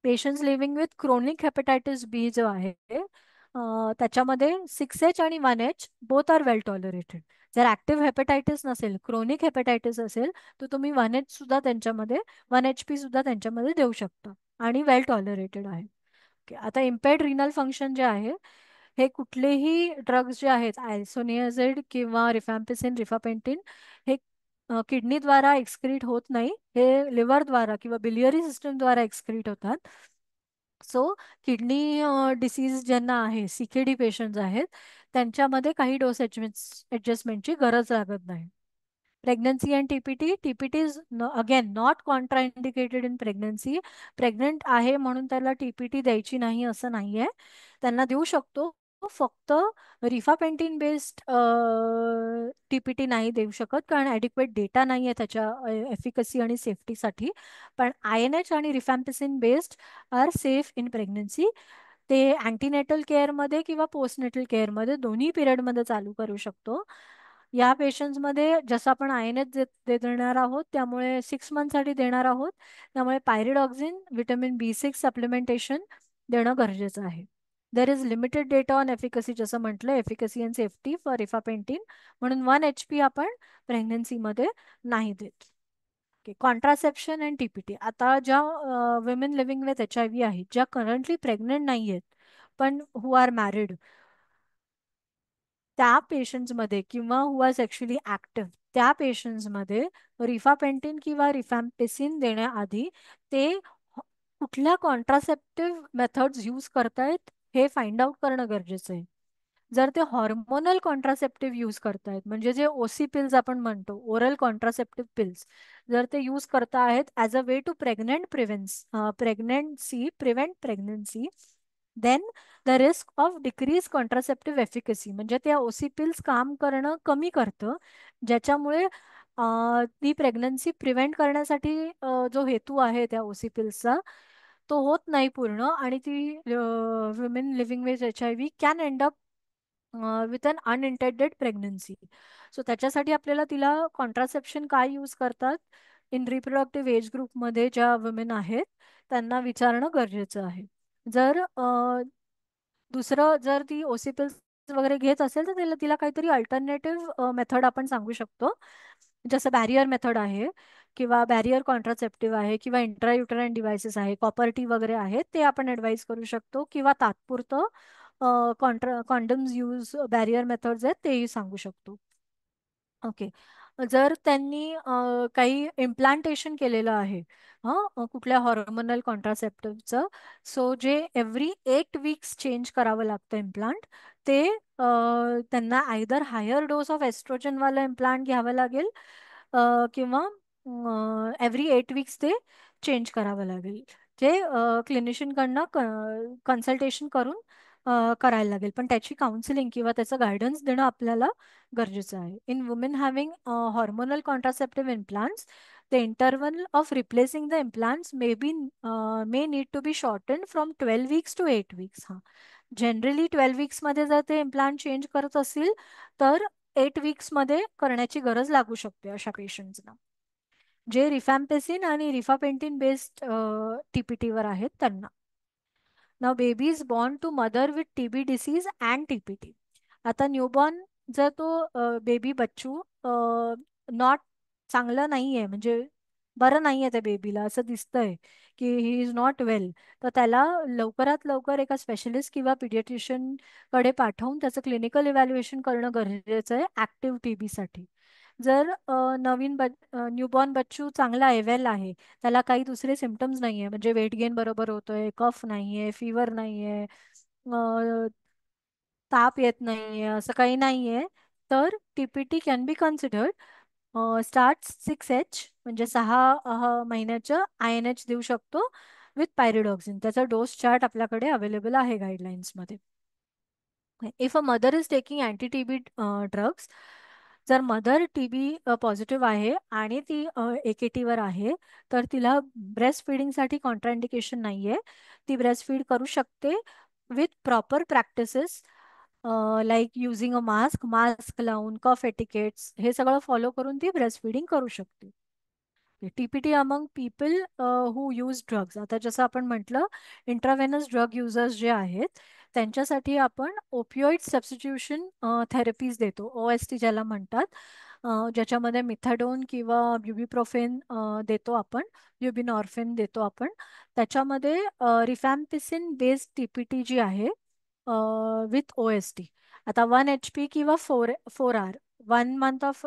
Patients living with chronic hepatitis B जो आहे त्याच्यामध्ये 6H आणि 1H both are well tolerated. जर ऍक्टिव्ह हेपेटायटिस नसेल, क्रोनिक हेपेटायटिस असेल, तर तुम्ही 1H सुद्धा त्यांच्यामध्ये 1HP सुद्धा त्यांच्यामध्ये देऊ शकता आणि वेल टॉलरेटेड आहे. आता इम्पेअर्ड रिनल फंक्शन जे आहे, हे कुठलेही ड्रग्ज जे आहेत आयसोनियाझिड किंवा रिफॅम्पिसिन रिफापेंटिन, हे किडनीद्वारा एक्सक्रीट होत नाही, हे लिव्हरद्वारा किंवा बिलियरी सिस्टमद्वारा एक्सक्रीट होतात. सो किडनी डिसीज ज्यांना आहे, CKD पेशंट्स आहेत, त्यांच्यामध्ये काही डोस ॲडजस्टमेंटची गरज लागत नाही. Pregnancy and TPT. TPT is again not contraindicated in pregnancy. Pregnant आहे म्हणून त्याला टीपीटी द्यायची नाही असं नाहीये, त्यांना देऊ शकतो. फक्त रिफापेंटिन बेस्ड टीपीटी नाही देऊ शकत, कारण ॲडिक्वेट डेटा नाही आहे त्याच्या एफिकसी आणि सेफ्टीसाठी. पण INH आणि rifampicin based are safe in pregnancy. ते अँटीनेटल केअरमध्ये किंवा पोस्टनेटल केअरमध्ये दोन्ही पिरियडमध्ये चालू करू शकतो. या पेशंट्समध्ये जसं आपण INH देणार आहोत, त्यामुळे 6 मंथसाठी देणार आहोत, त्यामुळे पायरिडॉक्झिन, व्हिटॅमिन B6 सप्लिमेंटेशन देणं गरजेचं आहे. There is limited data on efficacy, जसं म्हटलं एफिकसी अँड सेफ्टी फॉर रिफापेंटिन, म्हणून 1HP आपण प्रेग्नन्सीमध्ये नाही देत. Contraception and TPT. आता ज्या विमेन लिव्हिंग विथ HIV आहेत, ज्या करंटली प्रेग्नंट नाही आहेत पण हु आर मॅरिड, त्या पेशंट्समध्ये किंवा हु आर सेक्शुअली ऍक्टिव्ह, त्या पेशंट्समध्ये रिफापेंटिन किंवा रिफॅम्पिसिन देण्याआधी ते कुठल्या कॉन्ट्रासेप्टिव्ह मेथड्स यूज करतायत हे फाइंड आउट करणं गरजेचं आहे. जर ते हॉर्मोनल कॉन्ट्रासेप्टिव्ह यूज करतायत, म्हणजे जे ओसी पिल्स आपण म्हणतो, ओरल कॉन्ट्रासेप्टिव्ह पिल्स, जर ते यूज करता आहेत as a way to prevent pregnancy, then the risk of decrease contraceptive efficacy, म्हणजे त्या ओसी पिल्स काम करणं कमी करतं, ज्याच्यामुळे ती प्रेग्नन्सी प्रिव्हेंट करण्यासाठी जो हेतू आहे त्या ओसी पिल्सचा, तो होत नाही पूर्ण, आणि ती women living with HIV can end up with an unintended pregnancy. So त्याच्यासाठी आपल्याला तिला कॉन्ट्रासेप्शन काय यूज करतात इन रिप्रोडक्टिव्ह एज ग्रुपमध्ये ज्या वुमेन आहेत त्यांना विचारणं गरजेचं आहे. जर दुसरं, जर ती ओसिपिल्स वगैरे घेत असेल तर तिला तिला काहीतरी अल्टरनेटिव्ह मेथड आपण सांगू शकतो, जसं बॅरियर मेथड आहे, किंवा बॅरियर कॉन्ट्रासेप्टिव्ह आहे, किंवा इंट्रायुटराईन डिव्हाइसेस आहे, कॉपर टी वगैरे आहेत, ते आपण ॲडवाईस करू शकतो, किंवा तात्पुरतं कॉन्डम्स यूज बॅरियर मेथड्स आहेत तेही सांगू शकतो. ओके. जर त्यांनी काही इम्प्लांटेशन केलेलं आहे कुठल्या हॉर्मोनल कॉन्ट्रासेप्टिव्हचं, सो जे एव्हरी 8 वीक्स चेंज करावं लागतं इम्प्लांट, ते त्यांना आयदर हायर डोस ऑफ एस्ट्रोजनवाला इम्प्लांट घ्यावं लागेल, किंवा एव्हरी 8 वीक्स ते चेंज करावं लागेल. जे क्लिनिशियनकडनं कन्सल्टेशन करून करायला लागेल, पण त्याची काउन्सिलिंग किंवा त्याचं गायडन्स देणं आपल्याला गरजेचं आहे. In women having hormonal contraceptive implants, the interval of replacing the implants may need to be shortened from 12 weeks to 8 weeks. हा, जनरली 12 वीक्स मध्ये जर ते इम्प्लांट चेंज करत असतील तर 8 वीक्स मध्ये करण्याची गरज लागू शकते अशा पेशंट्सना, जे रिफॅम्पेसिन आणि रिफापेंटिन बेस्ड टीपीटीवर आहेत त्यांना. नाव babies born to mother with TB disease and TPT. आता न्यूबॉर्न, जर तो बेबी बच्चू नॉट चांगलं नाहीये, म्हणजे बरं नाहीये त्या बेबीला, असं दिसतंय की ही इज नॉट वेल, तर त्याला लवकरात लवकर एका स्पेशलिस्ट किंवा पिडियाट्रिशियन कडे पाठवून त्याचं क्लिनिकल इव्हॅल्युएशन करणं गरजेचं आहे ऍक्टिव्ह टीबीसाठी. जर नवीन न्यूबॉर्न बच्चू चांगला आहे, वेल आहे, त्याला काही दुसरे सिमटम्स नाहीये, म्हणजे वेट गेन बरोबर होतोय, कफ नाहीये, फीवर नाहीये, ताप येत नाहीये, असं काही नाहीये, तर TPT can be considered. Start 6H, म्हणजे 6 महिन्याचं INH देऊ शकतो विथ पायरिडॉक्सिन. त्याचा डोस चार्ट आपल्याकडे अवेलेबल आहे गाईडलाईन्समध्ये. If a mother is taking anti TB drugs, जर मदर टीबी पॉझिटिव्ह आहे आणि ती AKT वर आहे, तर तिला ब्रेस्ट फिडिंगसाठी कॉन्ट्राइंडिकेशन नाहीये, ती ब्रेस्ट फीड करू शकते with proper practices, like using a mask, mask लावून, कफ एटिकेट्स, हे सगळं फॉलो करून ती ब्रेस्ट फिडिंग करू शकते. TPT among people who use drugs, आता जसं आपण म्हटलं, इंट्राव्हेनस ड्रग युजर्स जे आहेत त्यांच्यासाठी आपण ओपिओइड सबस्टिट्यूशन थेरपीज देतो, OST ज्याला म्हणतात, ज्याच्यामध्ये मिथॅडोन किंवा ब्युबिप्रोफेन देतो आपण, ब्युबिनॉर्फिन देतो आपण. त्याच्यामध्ये रिफॅम्पिसिन बेस्ड टीपीटी जी आहे विथ OST, आता 1 HP किंवा 4 hour, 1 month ऑफ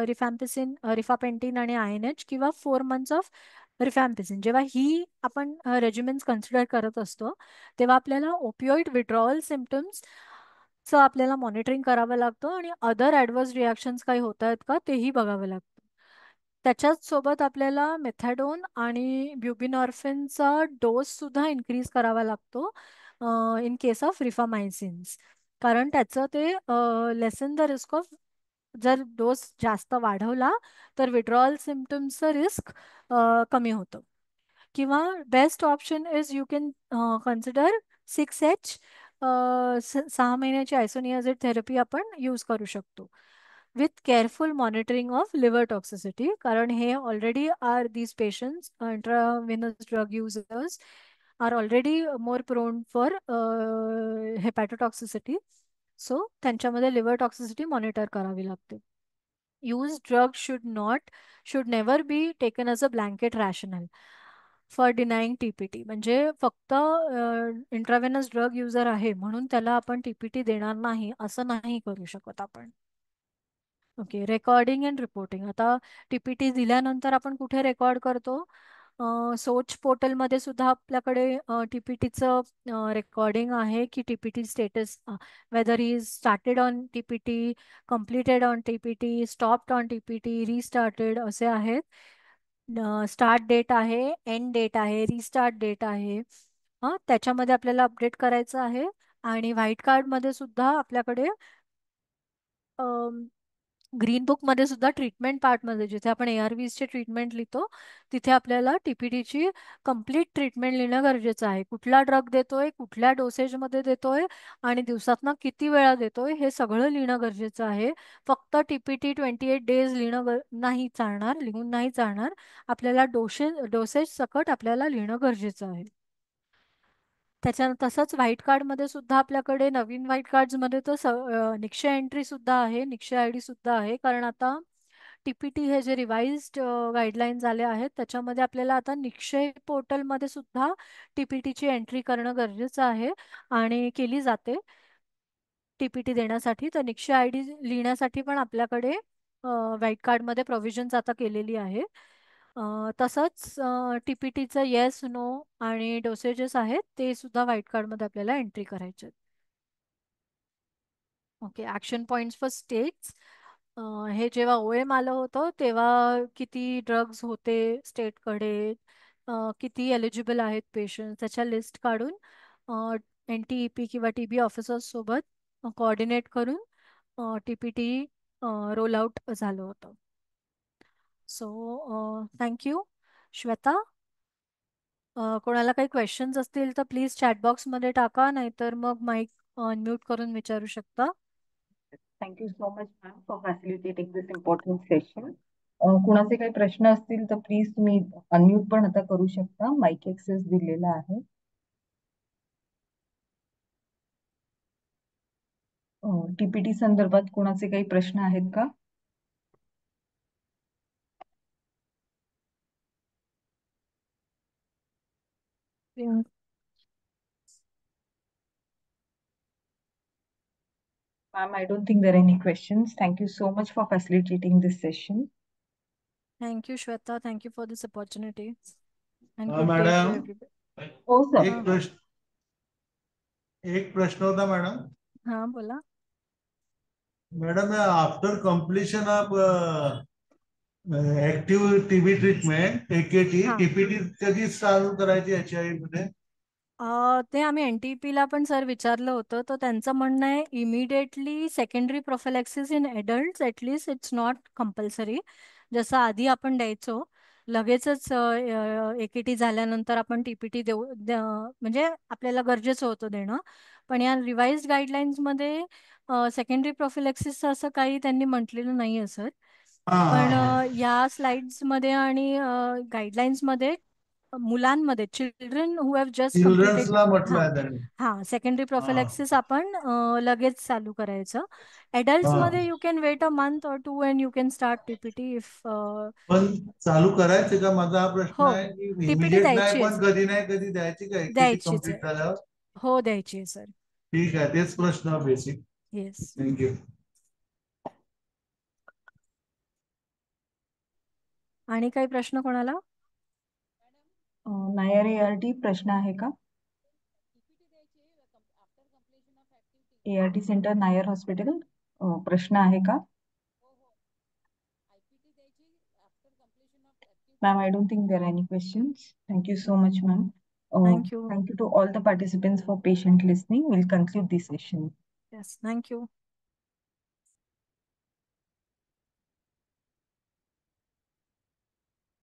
रिफॅम्पिसिन, रिफापेंटिन आणि INH, किंवा 4 months ऑफ रिफॅम्पिसिन. जेव्हा ही आपण रेजिमेंट्स कन्सिडर करत असतो तेव्हा आपल्याला ओपिओइड विड्रॉवल सिमटम्स चं आपल्याला मॉनिटरिंग करावं लागतं, आणि अदर ॲडवर्स रिॲक्शन्स काही होत आहेत का तेही बघावं लागतं. त्याच्याच सोबत आपल्याला मेथॅडोन आणि ब्युबिनॉर्फिनचा डोस सुद्धा इन्क्रीज करावा लागतो इन केस ऑफ रिफामायसिन्स, कारण त्याचं ते लेसन द रिस्क ऑफ, जर डोस जास्त वाढवला तर विड्रॉल सिमटम्सचं रिस्क कमी होतं. किंवा best option is you can consider 6H, 6 महिन्याची आयसोनियाझिड थेरपी आपण यूज करू शकतो with careful monitoring of liver toxicity, कारण हे already are these patients, intravenous drug users are already more prone for hepatotoxicity, so त्यांच्यामध्ये लिव्हर टॉक्सिसिटी मॉनिटर करावी लागते. Use drug should never be taken as a blanket rationale for denying TPT, म्हणजे फक्त इंट्राव्हेनस ड्रग युजर आहे म्हणून त्याला आपण टीपीटी देणार नाही असं नाही करू शकत आपण. ओके. रेकॉर्डिंग अँड रिपोर्टिंग, आता टीपीटी दिल्यानंतर आपण कुठे रेकॉर्ड करतो, सोच पोर्टलमध्ये सुद्धा आपल्याकडे टीपीटीचं रेकॉर्डिंग आहे की TPT status weather he started on TPT, completed on TPT, stopped on TPT, restarted असे आहेत. स्टार्ट डेट आहे, एंड डेट आहे, रिस्टार्ट डेट आहे. त्याच्यामध्ये आपल्याला अपडेट करायचं आहे. आणि व्हाईट कार्डमध्ये सुद्धा आपल्याकडे ग्रीन बुक मध्ये सुद्धा ट्रीटमेंट पार्टमध्ये जिथे आपण ARVsचे ट्रीटमेंट लिहितो तिथे आपल्याला टीपीटीची कम्प्लीट ट्रीटमेंट लिहिणं गरजेचं आहे. कुठला ड्रग देतोय, कुठल्या डोसेजमध्ये देतोय आणि दिवसातनं किती वेळा देतोय हे सगळं लिहिणं गरजेचं आहे. फक्त टीपीटी 28 डेज लिहिणं नाही चालणार, लिहून नाही चालणार. आपल्याला डोसेज सकट आपल्याला लिहिणं गरजेचं आहे. तसंच व्हाईट कार्डमध्ये सुद्धा आपल्याकडे नवीन व्हाईट कार्ड्समध्ये तर निक्षय एंट्री सुद्धा आहे, निक्षय ID सुद्धा आहे. कारण आता टीपीटी हे जे रिवाइज्ड गाईडलाईन्स आले आहेत त्याच्यामध्ये आपल्याला आता निक्षय पोर्टलमध्ये सुद्धा टीपीटीची एंट्री करणं गरजेचं आहे आणि केली जाते टीपीटी देण्यासाठी. तर निक्षय ID लिहिण्यासाठी पण आपल्याकडे व्हाईट कार्डमध्ये प्रोव्हिजन्स आता केलेली आहे. तसंच टीपीटीचं येस नो आणि डोसेजेस आहेत ते सुद्धा व्हाईट कार्डमध्ये आपल्याला एंट्री करायचे. Okay, action points for states. हे जेव्हा OM आलं होतं तेव्हा किती ड्रग्ज होते स्टेटकडे, किती एलिजिबल आहेत पेशंट त्याच्या लिस्ट काढून NTEP किंवा TB ऑफिसर्स सोबत कोऑर्डिनेट करून टीपीटी रोल आउट झालं होतं. So thank you. श्वेता, कोणाला काही क्वेश्चन्स असतील तर प्लीज चॅट बॉक्समध्ये टाका, नाहीतर मग माईक अनम्यूट करून विचारू शकता. Thank you so much, ma'am, for facilitating this important session. कुणाचे काही प्रश्न असतील तर प्लीज तुम्ही अनम्यूट पण आता करू शकता. माईक ऍक्सेस दिलेला आहे. टीपीटी संदर्भात कुणाचे काही प्रश्न आहेत का? Ma'am, I don't think there are any questions. Thank you so much for facilitating this session. Thank you, Shweta. Thank you for this opportunity. And हाँ good day to madam, everybody. हो सर. एक प्रश्न होता मैडम. हाँ बोला. Madam, after completion of active TB treatment AKT हाँ. टीपीटी कधी चालू करायची HIV मध्ये? ते आम्ही NTP ला पण सर विचारलं होतं तर त्यांचं म्हणणं आहे immediately secondary prophylaxis in adults at least it's not compulsory. जसं आधी आपण द्यायचो लगेचच AKT झाल्यानंतर आपण TPT देऊ म्हणजे आपल्याला गरजेचं होतं देणं. पण या रिवाइज्ड गाईडलाईन्समध्ये सेकंडरी प्रोफिलॅक्सिस असं काही त्यांनी म्हटलेलं नाही आहे सर. पण या स्लाइड्समध्ये आणि गाईडलाईन्समध्ये मुलांमध्ये children who have just completed चिल्ड्रन्सला म्हटलं आहे त्यांनी. हां सेकंडरी प्रोफिलॅक्सिस आपण लगेच चालू करायचं. एडल्ट्स मध्ये you can weight a month और 2 and you can start TPT if. पण चालू करायचं का माझा हा प्रश्न हो आहे की टीपीटी इमिडिएट द्यायची नाही आहे पण सर. कधी नाही कधी द्यायची का AKT द्यायचीच कम्प्लीट आहे. झाल्यावर? हो द्यायची आहे सर. ठीक आहे, तेच प्रश्न बेसिक. येस. थँक्यू. आणि काही प्रश्न कोणाला? नायर ART प्रश्न आहे का? ART सेंटर नायर हॉस्पिटल प्रश्न आहे का? Ma'am, I don't think there are any questions. Thank you so much, ma'am. Thank you. Thank you to all the participants for patient listening. We'll conclude this session. Yes, thank you.